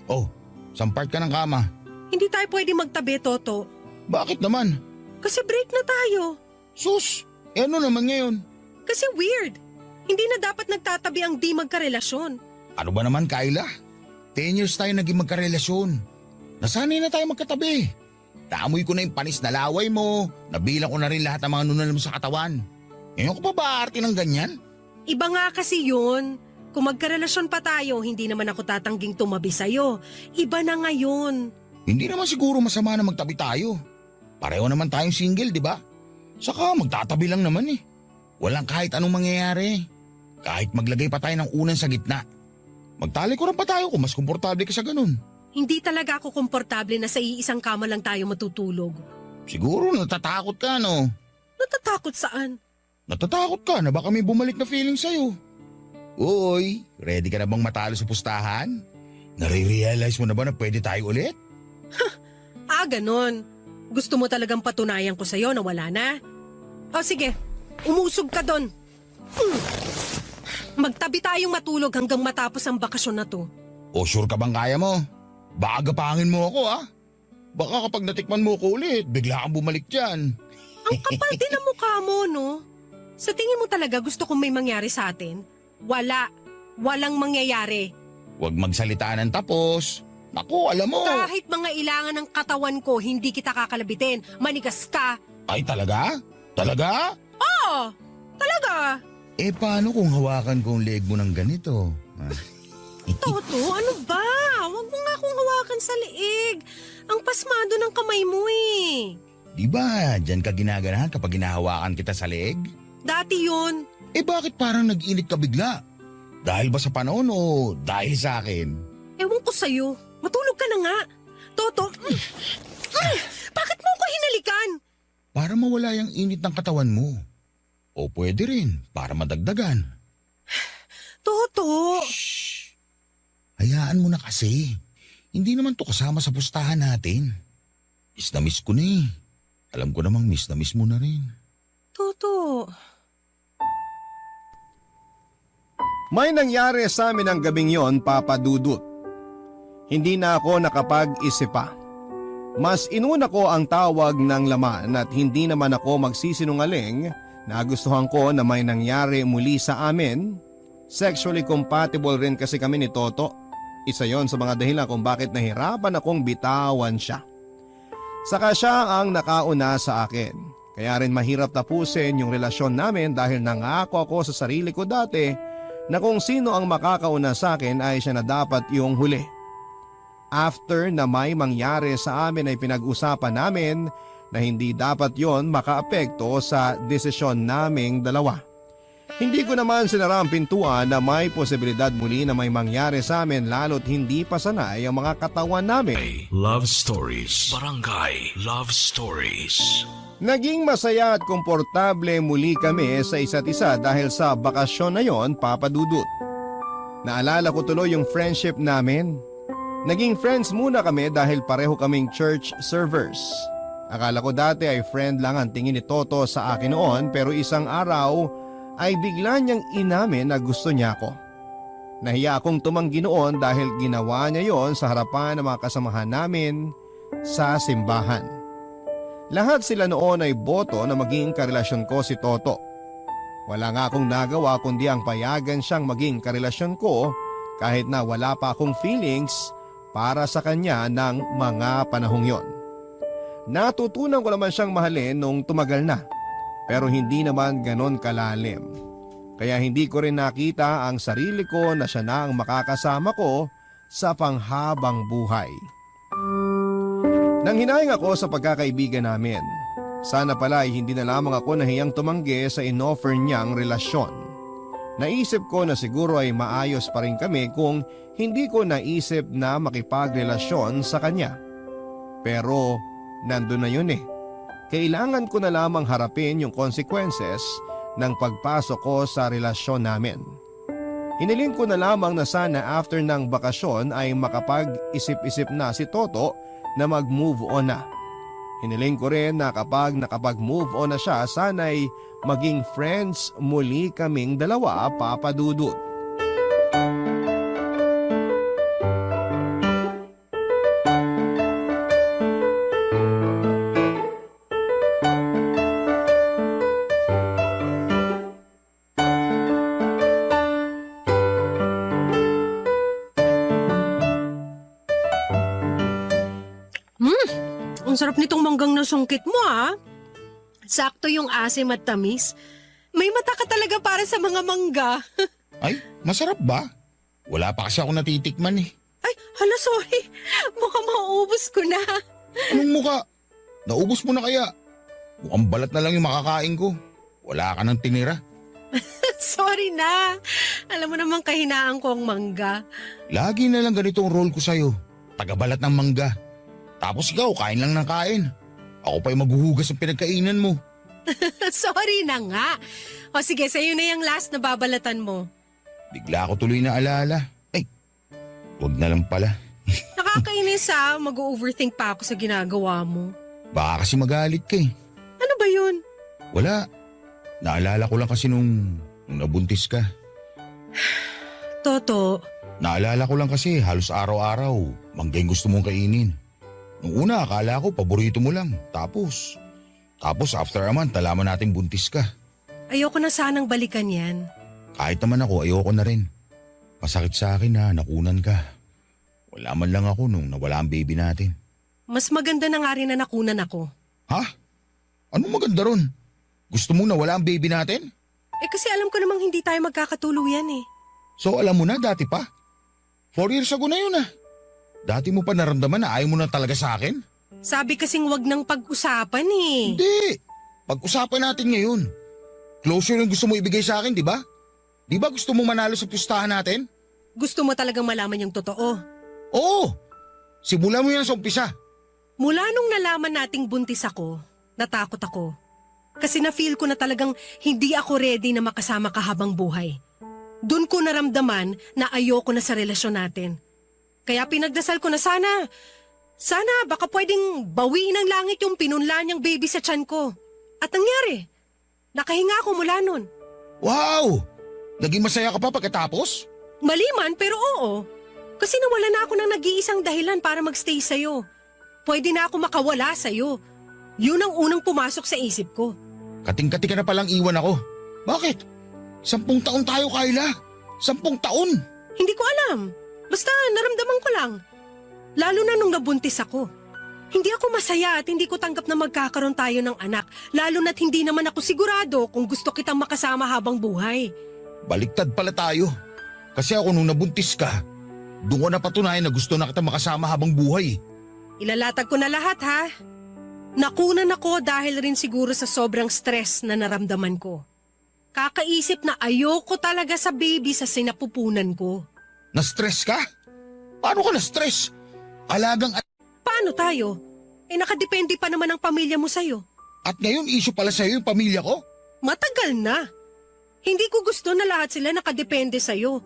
Oh, sampart ka ng kama. Hindi tayo pwede magtabi, Toto. Bakit naman? Kasi break na tayo. Sus, ano naman ngayon? Kasi weird. Hindi na dapat nagtatabi ang di magkarelasyon. Ano ba naman, Kyla? 10 years tayo naging magkarelasyon. Nasanay na tayo magkatabi. Naamoy ko na yung panis na laway mo. Nabilang ko na rin lahat ng mga nunal mo sa katawan. Ngayon ko pa ba aarte ng ganyan? Iba nga kasi yun. Kung magkarelasyon pa tayo, hindi naman ako tatangging tumabi sa'yo. Iba na ngayon. Hindi naman siguro masama na magtabi tayo. Pareho naman tayong single, di ba? Saka magtatabi lang naman eh. Walang kahit anong mangyayari. Kahit maglagay pa tayo ng unan sa gitna. Magtalikuran pa tayo kung mas komportable ka sa ganun. Hindi talaga ako komportable na sa iisang kama lang tayo matutulog. Siguro natatakot ka, no? Natatakot saan? Natatakot ka na baka may bumalik na feeling sa'yo. Uy, ready ka na bang matalo sa pustahan? Nare-realize mo na ba na pwede tayo ulit? Ganon. Gusto mo talagang patunayan ko sa'yo na wala na? O sige, umusog ka doon. Magtabi tayong matulog hanggang matapos ang bakasyon na to. O sure ka bang kaya mo? Baka gapangin mo ako, ha? Baka kapag natikman mo ko ulit, bigla kang bumalik dyan. Ang kapal din ang mukha mo, no? Sa tingin mo talaga gusto kong may mangyari sa atin? Walang mangyayari. Huwag magsalita ng tapos. Naku, alam mo. Kahit mga ilangan ng katawan ko, hindi kita kakalabitin. Manigas ka. Ay, talaga? Talaga? Oo, talaga. Paano kung hawakan ko ang leg mo ng ganito? Toto, ano ba? Huwag mo nga akong hawakan sa liig. Ang pasmado ng kamay mo eh. Di ba, dyan ka ginaganahan kapag ginahawakan kita sa leg? Dati yun. Bakit parang nag-init ka bigla? Dahil ba sa panahon o dahil sa akin? Ewan ko sa'yo. Matulog ka na nga. Toto, bakit mo ko hinalikan? Para mawala yung init ng katawan mo. O pwede rin, para madagdagan. Toto. Hayaan mo na kasi. Hindi naman to kasama sa pustahan natin. Miss na miss ko na eh. Alam ko namang miss na miss mo na rin. Toto. May nangyari sa amin ang gabing yon, Papa Dudut. Hindi na ako nakapag-isip pa. Mas inuna ko ang tawag ng laman at hindi naman ako magsisinungaling na gustuhan ko na may nangyari muli sa amin. Sexually compatible rin kasi kami ni Toto. Isa yon sa mga dahilan kung bakit nahirapan akong bitawan siya. Saka siya ang nakauna sa akin. Kaya rin mahirap tapusin yung relasyon namin dahil nangako ako sa sarili ko dati na kung sino ang makakauna sa akin ay siya na dapat yung huli. After na may mangyari sa amin ay pinag-usapan namin na hindi dapat yon makaapekto sa desisyon naming dalawa. Hindi ko naman sinara ang pintuan na may posibilidad muli na may mangyari sa amin lalo't hindi pa sanay ang mga katawan namin. Love Stories. Barangay Love Stories. Naging masaya at komportable muli kami sa isa't isa dahil sa bakasyon na yon, Papa Dudut. Naalala ko tuloy yung friendship namin. Naging friends muna kami dahil pareho kaming church servers. Akala ko dati ay friend lang ang tingin ni Toto sa akin noon pero isang araw ay bigla niyang inamin na gusto niya ako. Nahiya akong tumanggi noon dahil ginawa niya yon sa harapan ng mga kasamahan namin sa simbahan. Lahat sila noon ay boto na maging karelasyon ko si Toto. Wala nga akong nagawa kundi ang payagan siyang maging karelasyon ko kahit na wala pa akong feelings para sa kanya ng mga panahong yon. Natutunan ko naman siyang mahalin nung tumagal na pero hindi naman ganon kalalim. Kaya hindi ko rin nakita ang sarili ko na siya na ang makakasama ko sa panghabang buhay. Nang hinayang ako sa pagkakaibigan namin, sana pala ay hindi na lamang ako nahiyang tumanggi sa inoffer niyang relasyon. Naisip ko na siguro ay maayos pa rin kami kung hindi ko naisip na makipagrelasyon sa kanya. Pero nandun na yun eh. Kailangan ko na lamang harapin yung consequences ng pagpasok ko sa relasyon namin. Hiniling ko na lamang na sana after ng bakasyon ay makapag-isip-isip na si Toto na mag-move on na. Hiniling ko rin na kapag nakapag-move on na siya, sana'y maging friends muli kaming dalawa, Papa Dudut. Ang sarap nitong manggang nasungkit mo, ah. Sakto yung asim at tamis. May mata ka talaga para sa mga mangga. Ay, masarap ba? Wala pa kasi ako natitikman eh. Ay, hala, sorry. Mukhang mauubos ko na. Anong muka? Naubos mo na kaya? Mukhang balat na lang yung makakain ko. Wala ka nang tinira. Sorry na. Alam mo namang kahinaan ko ang mangga. Lagi na lang ganito ang role ko sa'yo. Tagabalat ng mangga. Tapos ikaw, kain lang ng kain. Ako pa'y maghuhugas ng pinagkainan mo. Sorry na nga. O sige, sa'yo na yung last na babalatan mo. Bigla ako tuloy na alala. Ay, wag na lang pala. Nakakainis, ah. Mag-overthink pa ako sa ginagawa mo. Baka kasi magalit ka eh. Ano ba yun? Wala. Naalala ko lang kasi nung nabuntis ka. Toto, Naalala ko lang kasi halos araw-araw mangga yung gusto mong kainin. Nung una akala ko paborito mo lang. Tapos after a month nalaman natin buntis ka. ayoko na sanang balikan yan. Kahit naman ako ayoko na rin. Masakit sa akin na nakunan ka. Wala man lang ako nung nawala ang baby natin. Mas maganda na nga rin na nakunan ako. Ha? Anong maganda ron? Gusto mo nawala ang baby natin? Eh kasi alam ko namang hindi tayo magkakatuluyan eh. So alam mo na dati pa? 4 years ago na yun ah. Dati mo pa naramdaman na ayaw mo na talaga sa akin? Sabi kasing wag nang pag-usapan eh. Hindi. Pag-usapan natin ngayon. Closure yung gusto mo ibigay sa akin, di ba? Di ba gusto mo manalo sa pustahan natin? Gusto mo talagang malaman yung totoo. Oo. Simulan mo yan sa umpisa. Mula nung nalaman nating buntis ako, natakot ako. Kasi na-feel ko na talagang hindi ako ready na makasama ka habang buhay. Doon ko naramdaman na ayoko na sa relasyon natin. Kaya pinagdasal ko na sana baka pwedeng bawiin ng langit yung pinunla niyang baby sa tiyan ko. At nangyari, nakahinga ako mula nun. Wow! Naging masaya ka pa pagkatapos? Mali man pero oo. Kasi nawala na ako ng nag-iisang dahilan para magstay sa'yo. Pwede na ako makawala sa'yo. Yun ang unang pumasok sa isip ko. Kating-kati ka na palang iwan ako. Bakit? 10 taon tayo, Kyla. 10 taon. Hindi ko alam. Basta naramdaman ko lang. Lalo na nung nabuntis ako. Hindi ako masaya at hindi ko tanggap na magkakaroon tayo ng anak. Lalo na't hindi naman ako sigurado kung gusto kitang makasama habang buhay. Baliktad pala tayo. Kasi ako nung nabuntis ka, doon ko napatunayan na gusto na kita makasama habang buhay. Ilalatag ko na lahat ha. Nakunan ako dahil rin siguro sa sobrang stress na naramdaman ko. Kakaisip na ayoko talaga sa baby sa sinapupunan ko. Na-stress ka? Paano ka na-stress? Alagang Paano tayo? Eh nakadepende pa naman ang pamilya mo sa'yo. at ngayon issue pala sa'yo yung pamilya ko? Matagal na. Hindi ko gusto na lahat sila nakadepende sa'yo.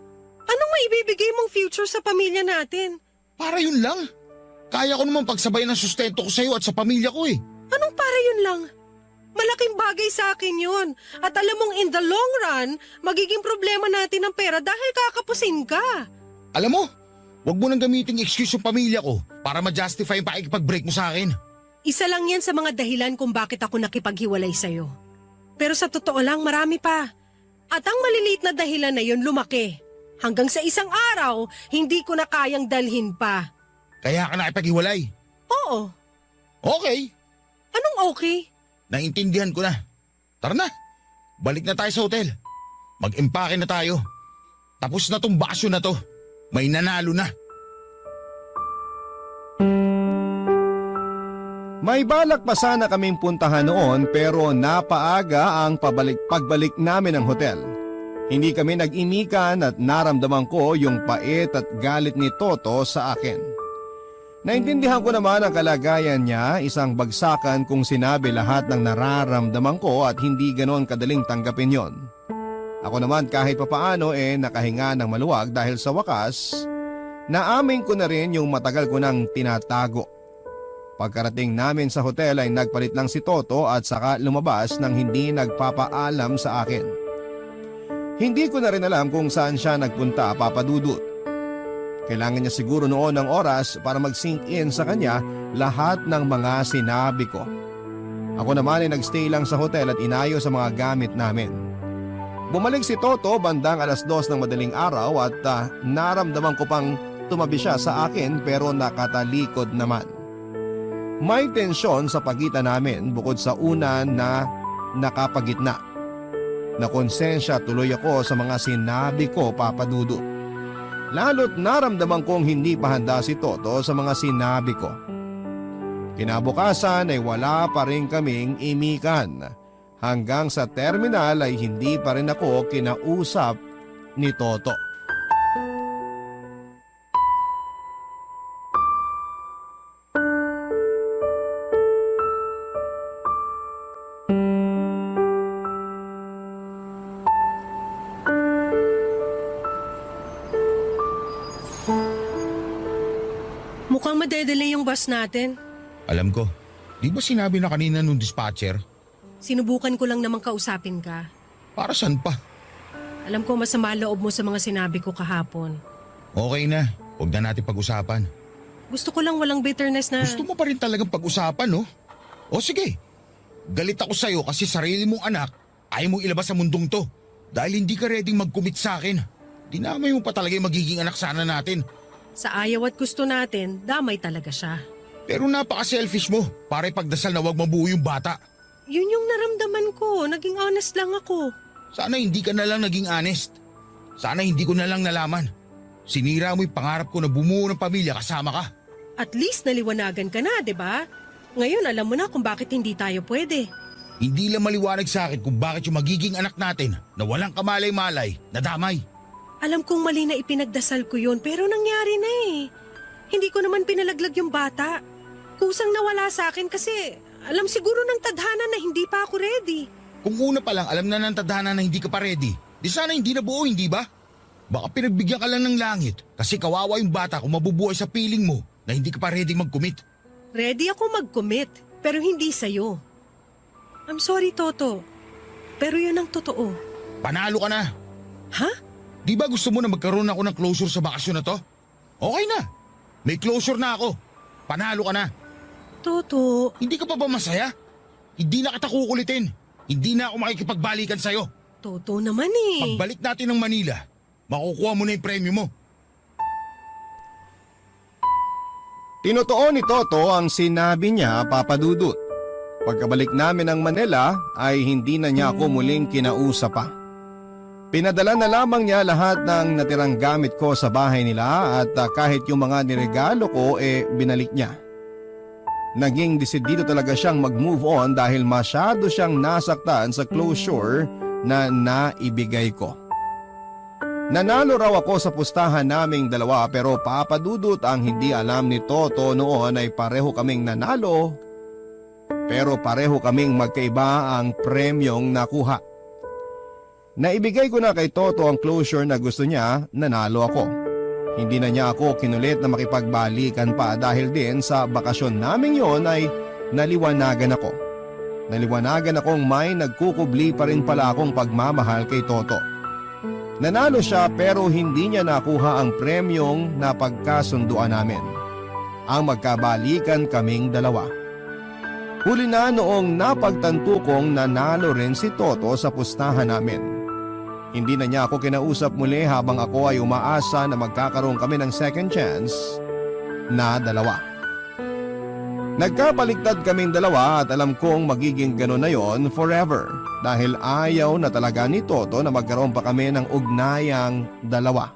Anong maibibigay mong future sa pamilya natin? Para yun lang. Kaya ko naman pagsabayan ng sustento ko sa'yo at sa pamilya ko eh. Anong para yun lang? Malaking bagay sa akin yun. At alam mong in the long run, magiging problema natin ang pera dahil kakapusin ka. Alam mo, wag mo nang gamiting excuse yung pamilya ko para ma-justify yung pakikipag-break mo sa akin. Isa lang yan sa mga dahilan kung bakit ako nakipaghiwalay sa'yo. Pero sa totoo lang, marami pa. At ang maliliit na dahilan na yun lumaki. Hanggang sa isang araw, hindi ko na kayang dalhin pa. Kaya ka nakipaghiwalay. Oo. Okay, Anong okay? naintindihan ko na. Tara na, balik na tayo sa hotel. Mag-impake na tayo. Tapos na tong bakasyon na to. May nanalo na. May balak pa sana kaming puntahan noon pero napaaga ang pagbalik namin ng hotel. Hindi kami nag-imikan at naramdaman ko yung pait at galit ni Toto sa akin. Naintindihan ko naman ang kalagayan niya, isang bagsakan kung sinabi lahat ng nararamdaman ko at hindi ganoon kadaling tanggapin yon. Ako naman kahit papaano nakahinga ng maluwag dahil sa wakas, naamin ko na rin yung matagal ko nang tinatago. Pagkarating namin sa hotel ay nagpalit lang si Toto at saka lumabas nang hindi nagpapaalam sa akin. Hindi ko na rin alam kung saan siya nagpunta, Papa Dudut. Kailangan niya siguro noon ng oras para mag-sink in sa kanya lahat ng mga sinabi ko. Ako naman ay nagstay lang sa hotel at inayos sa mga gamit namin. Bumalik si Toto bandang 2:00 ng madaling araw at naramdaman ko pang tumabi siya sa akin pero nakatalikod naman. May tensyon sa pagitan namin bukod sa una na nakapagitna. Nakonsensya tuloy ako sa mga sinabi ko, Papa Dudut. Lalo't naramdaman kong hindi pa handa si Toto sa mga sinabi ko. Kinabukasan ay wala pa rin kaming imikan. Hanggang sa terminal ay hindi pa rin ako kinausap ni Toto. Mukhang madedelay yung bus natin. Alam ko. Di ba sinabi na kanina nung dispatcher? Sinubukan ko lang namang kausapin ka. Para saan pa? Alam ko masama loob mo sa mga sinabi ko kahapon. Okay na. Huwag na natin pag-usapan. Gusto ko lang walang bitterness na... Gusto mo pa rin talagang pag-usapan, no? O sige. Galit ako sa'yo kasi sarili mong anak ayaw mong ilabas sa mundong to. Dahil hindi ka ready mag-commit sa akin. Dinamay mo pa talaga yung magiging anak sana natin. Sa ayaw at gusto natin, damay talaga siya. Pero napaka-selfish mo para ipagdasal na wag mabuo yung bata. Yun yung naramdaman ko. Naging honest lang ako. Sana hindi ka na lang naging honest. Sana hindi ko na lang nalaman. Sinira mo yung pangarap ko na bumuo ng pamilya kasama ka. At least naliwanagan ka na, di ba? Ngayon alam mo na kung bakit hindi tayo pwede. Hindi lang maliwanag sa akin kung bakit yung magiging anak natin na walang kamalay-malay, nadamay. Alam kong mali na ipinagdasal ko yun pero nangyari na eh. Hindi ko naman pinalaglag yung bata. Kusang nawala sa akin kasi alam siguro ng tadhana na hindi pa ako ready. Kung una pa lang alam na ng tadhana na hindi ka pa ready, di sana hindi na buo, hindi ba? Baka pinagbigyan ka lang ng langit kasi kawawa yung bata kung mabubuhay sa piling mo na hindi ka pa ready mag-commit. Ready ako mag-commit pero hindi sa'yo. I'm sorry, Toto. Pero yun ang totoo. Panalo ka na. Ha? Di ba gusto mo na magkaroon ako ng closure sa bakasyon na to? Okay na. May closure na ako. Panalo ka na. Toto. Hindi ka pa ba masaya? Hindi na kita kukulitin. Hindi na ako makikipagbalikan sa'yo. Toto naman eh. Pagbalik natin ng Manila, makukuha mo na yung premyo mo. Tinotoo ni Toto ang sinabi niya, Papa Dudut. Pagkabalik namin ng Manila ay hindi na niya ako muling kinausap pa. Pinadala na lamang niya lahat ng natirang gamit ko sa bahay nila at kahit yung mga niregalo ko binalik niya. Naging desidido talaga siyang mag-move on dahil masyado siyang nasaktan sa closure na naibigay ko. Nanalo raw ako sa pustahan naming dalawa pero Papa Dudut ang hindi alam ni Toto noon ay pareho kaming nanalo pero pareho kaming magkaiba ang premyong nakuha. Naibigay ko na kay Toto ang closure na gusto niya, nanalo ako. Hindi na niya ako kinulit na makipagbalikan pa dahil din sa bakasyon naming yon ay naliwanagan ako. Naliwanagan akong may nagkukubli pa rin pala akong pagmamahal kay Toto. Nanalo siya pero hindi niya nakuha ang premyong napagkasunduan namin. Ang magkabalikan kaming dalawa. Huli na noong napagtanto kong nanalo rin si Toto sa pustahan namin. Hindi na niya ako kinausap muli habang ako ay umaasa na magkakaroon kami ng second chance na dalawa. Nagkabaliktad kaming dalawa at alam kong magiging gano'n na yon forever dahil ayaw na talaga ni Toto na magkaroon pa kami ng ugnayang dalawa.